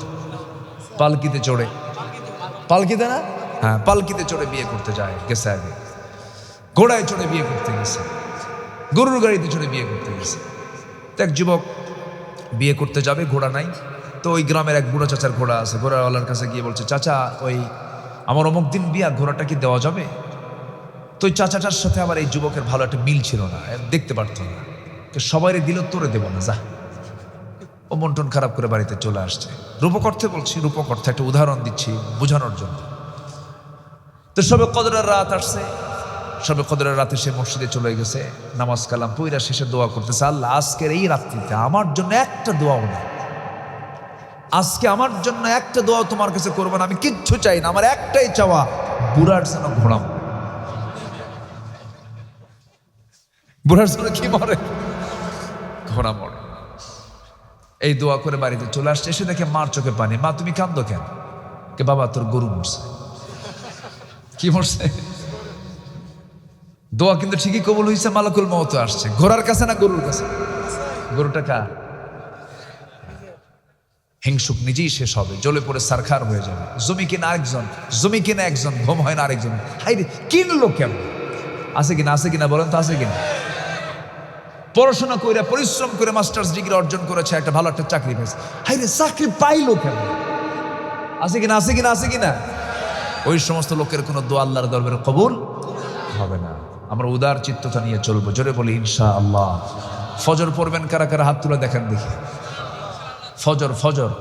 পালকিতে চড়ে। পালকিতে না? হ্যাঁ, পালকিতে চড়ে বিয়ে করতে যায় গেছে। আগে ঘোড়ায় চড়ে বিয়ে করতে গেছে, গরুর গাড়িতে চড়ে বিয়ে করতে গেছে। এক যুবক বিয়ে করতে যাবে, ঘোড়া নাই। তো ওই গ্রামের এক বুড়ো চাচার ঘোড়া আছে। ঘোড়াওয়ালার কাছে গিয়ে বলছে, চাচা ওই আমার অমুক দিন বিয়া, ঘোড়াটা কি দেওয়া যাবে? তো ওই চাচাটার সাথে আবার এই যুবকের ভালো একটা মিল ছিল না, দেখতে পারতো না। সবাইরে দিল, তোরে দেব না, যা। ও মন টন খারাপ করে বাড়িতে চলে আসছে। রূপক অর্থে বলছি, রূপক অর্থে একটা উদাহরণ দিচ্ছি বোঝানোর জন্য। তো সবে কদরের রাত আসছে। সবে কদরের রাতে সে মসজিদে চলে গেছে, নামাজ কালাম পইরা শেষে দোয়া করতেছে, আল্লাহ আজকের এই রাত্রিতে আমার জন্য একটা দোয়াও না, আজকে আমার জন্য একটা দোয়া তোমার কাছে করবো না, আমি কিচ্ছু চাই না, আমার একটাই চাওয়া, বুড়ার যেন ঘোড়া, বুড়ার জন্য কি মরে? ঘোড়া মরে। এই দোয়া করে বাড়িতে চলে আসছে। এসে দেখে মার চোখে পানি। মা তুমি কান্দো কেন? কে বাবা তোর গরু মরছে। কি মরছে? দোয়া কিন্তু ঠিকই কবুল হয়েছে, মালাকুল মওত আসছে। ঘোড়ার কাছে না গরুর কাছে? গরুটা কার? হিংসুক নিজেই শেষ হবে, জ্বলে পড়ে সারখার হয়ে যাবে। জমি কিনা আরেকজন, জমি কিনা একজন, ঘুম হয় না আরেকজন। হাইরে কিনলো কেমন? আছে কিনা? আছে কিনা বলেন তো, আছে কিনা? পড়াশোনা করে পরিশ্রম করে মাস্টার্স ডিগ্রি অর্জন করেছে, একটা ভালো একটা চাকরি পেয়েছে, হাইরে চাকরি পাইলো কেমন? আছে কিনা? আছে কিনা? আছে কিনা? ওই সমস্ত লোকের কোনো দোয়া আল্লাহর দরবারে কবুল হবে না। আমরা উদার চিত্ততা নিয়ে চলবো। জোরে বলি ইনশাআল্লাহ। ফজর পড়বেন কারা কারা? হাত তুলে দেখেন দেখি। ফজর, ফজর,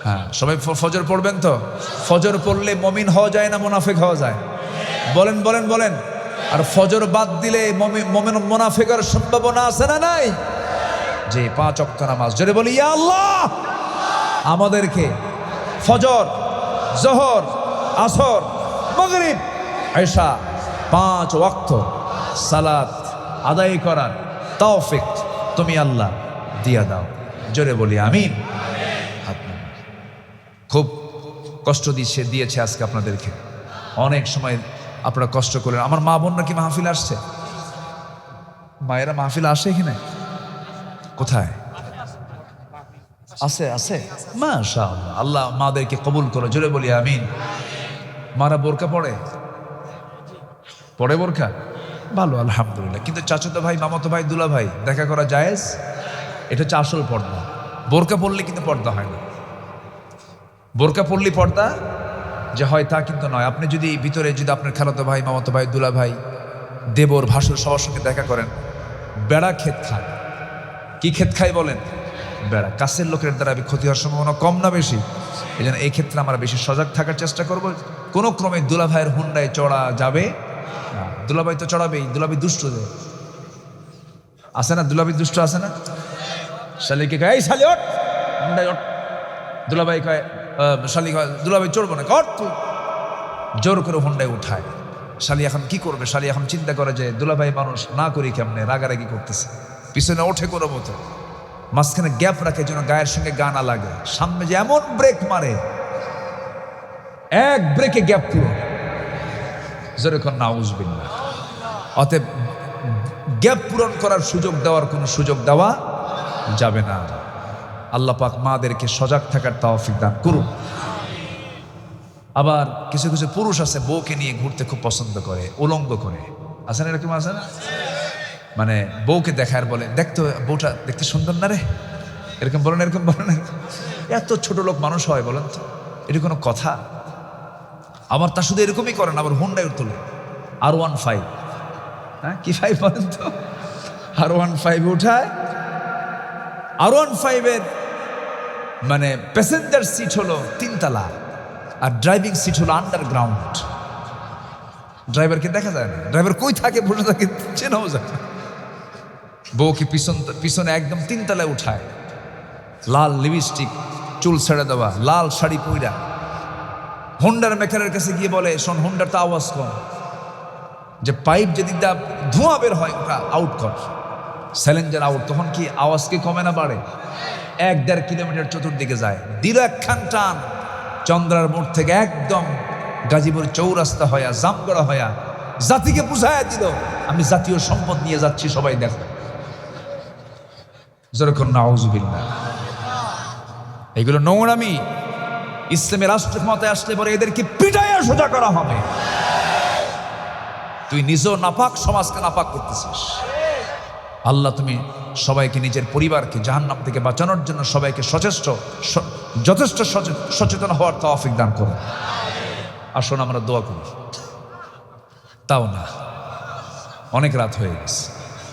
হ্যাঁ সবাই ফজর পড়বেন তো? ফজর পড়লে মুমিন হওয়া যায় না মুনাফিক হওয়া যায়? বলেন বলেন বলেন। আর ফজর বাদ দিলে মুমিন মুনাফিক হওয়ার সম্ভাবনা আছে না নাই? যে 5 ওয়াক্ত নামাজ। জোরে বলি ইয়া আল্লাহ, আমাদেরকে ফজর, জোহর, আসর, মাগরিব, ইশা 5 ওয়াক্ত সালাত আদায় করার তৌফিক তুমি আল্লাহ দিয়া দাও। জোরে বলি আমিন। খুব কষ্ট দিয়েছে আজকে আপনাদেরকে। অনেক সময় আপনারা কষ্ট করলেন। আমার মা বোনরা কি মাহফিল আসছে? মায়েরা মাহফিল আসে এখানে? কোথায় আছে? আছে, মাশাআল্লাহ। আল্লাহ মাদেরকে কবুল করো। জোরে বলি আমিন। মারা বোরকা পড়ে? পড়ে বোরকা? ভালো, আলহামদুলিল্লাহ। কিন্তু চাচাতো ভাই, মামাতো ভাই, দুলা ভাই দেখা করা জায়েজ? এটা হচ্ছে আসল পর্দা। বোরকা পড়লে কিন্তু পর্দা হয় না। বোরকা পড়লে পর্দা যে হয় তা কিন্তু নয়। আপনি যদি ভিতরে যদি আপনার খালাতো ভাই, মামাতো ভাই, দুলা ভাই, দেবর, ভাসুর সবার সঙ্গে দেখা করেন, বেড়া ক্ষেত খায়। কি ক্ষেত খায় বলেন? বেড়া। কাছের লোকের দ্বারা ক্ষতি হওয়ার সম্ভাবনা কম না বেশি? এই জন্য এই ক্ষেত্রে আমরা বেশি সজাগ থাকার চেষ্টা করব। কোনো ক্রমে দুলা ভাইয়ের হুন্ডায় চড়া যাবে না। দুলাভাই তো চড়াবেই, দুলাভাই দুষ্ট আছে না? দুলাভাই দুষ্ট আছে না? শালিকে কয়, এই শালি ওঠ, হুন্ডায় ওঠ। দুলাভাই কয়, শালি কয়, দুলাভাই চড়বো না, কর তুই। জোর করে হুন্ডায় উঠায়। শালি এখন কি করবে? শালি এখন চিন্তা করে যে দুলাভাই মানুষ, না করি কেমনে, রাগারাগি করতেছে, পিছনে ওঠে কোনো মতো, মাঝখানে গ্যাপ রাখে যেন গায়ের সঙ্গে গা না লাগে। সামনে যে এমন ব্রেক মারে, এক ব্রেকে গ্যাপ পুরো। জোরে কর নাউজুবিল্লাহ। অতএব গ্যাপ পূরণ করার সুযোগ দেওয়ার কোনো সুযোগ দেওয়া যাবে না। আল্লাহ পাক মাদেরকে সজাগ থাকার তৌফিক দান করুন। আবার কিছু কিছু পুরুষ আছে বউকে নিয়ে ঘুরতে খুব পছন্দ করে, উলঙ্গ করে। আছে না এরকম? আছে না? মানে বউকে দেখার বলে, দেখতো বউটা দেখতে সুন্দর না রে, এরকম বলেন, এরকম বলেন। এত ছোট লোক মানুষ হয় বলেন তো? এটা কোনো কথা? আবার তা শুধু এরকমই করেন, আবার হুন্ডায় তোলে R15। হ্যাঁ কি 5 বলেন তো? R15 উঠায়। R15-এর মানে প্যাসেঞ্জার সিট হলো 3 তলা, আর ড্রাইভিং সিট হলো আন্ডারগ্রাউন্ড। ড্রাইভারকে দেখা যায় না, ড্রাইভার কই থাকে, বসে থাকে, চেনাও যায় না। বউকে পিছনে একদম তিনতলায় উঠায়, লাল লিপস্টিক, চুল ছেড়ে দেওয়া, লাল শাড়ি পইরা হোন্ডার মেকারের কাছে গিয়ে বলে, শোন, হোন্ডার তো আওয়াজ কম, যে পাইপ যেদিক দা ধোঁয়া বের হয় ওটা আউট কর, স্যালেঞ্জার আউট। তখন কি আওয়াজ কি কমে না বাড়ে? 1-1.5 কিলোমিটার চতুর্দিকে যায়, দিল একখান টান, চন্দ্রার মোড় থেকে একদম গাজীপুর চৌরাস্তা হইয়া, জামগড়া হইয়া জাতিকে বুঝাইয়া দিল, আমি জাতীয় সম্পদ নিয়ে যাচ্ছি, সবাই দেখো। যেরকম নাউজুবিল্লাহ। এগুলো নোংরামি। ইসলামের রাষ্ট্র ক্ষমতায় আসলে পরে এদেরকে পিটাইয়া সোজা করা হবে। তুই নিজেও নাপাক, সমাজকে নাপাক করতেছিস। আল্লাহ তুমি সবাইকে, নিজের পরিবারকে জাহান্নাম থেকে বাঁচানোর জন্য সবাইকে যথেষ্ট সচেতন হওয়ার তৌফিক দান করো। আসুন আমরা দোয়া করি। তাও না, অনেক রাত হয়ে গেছে।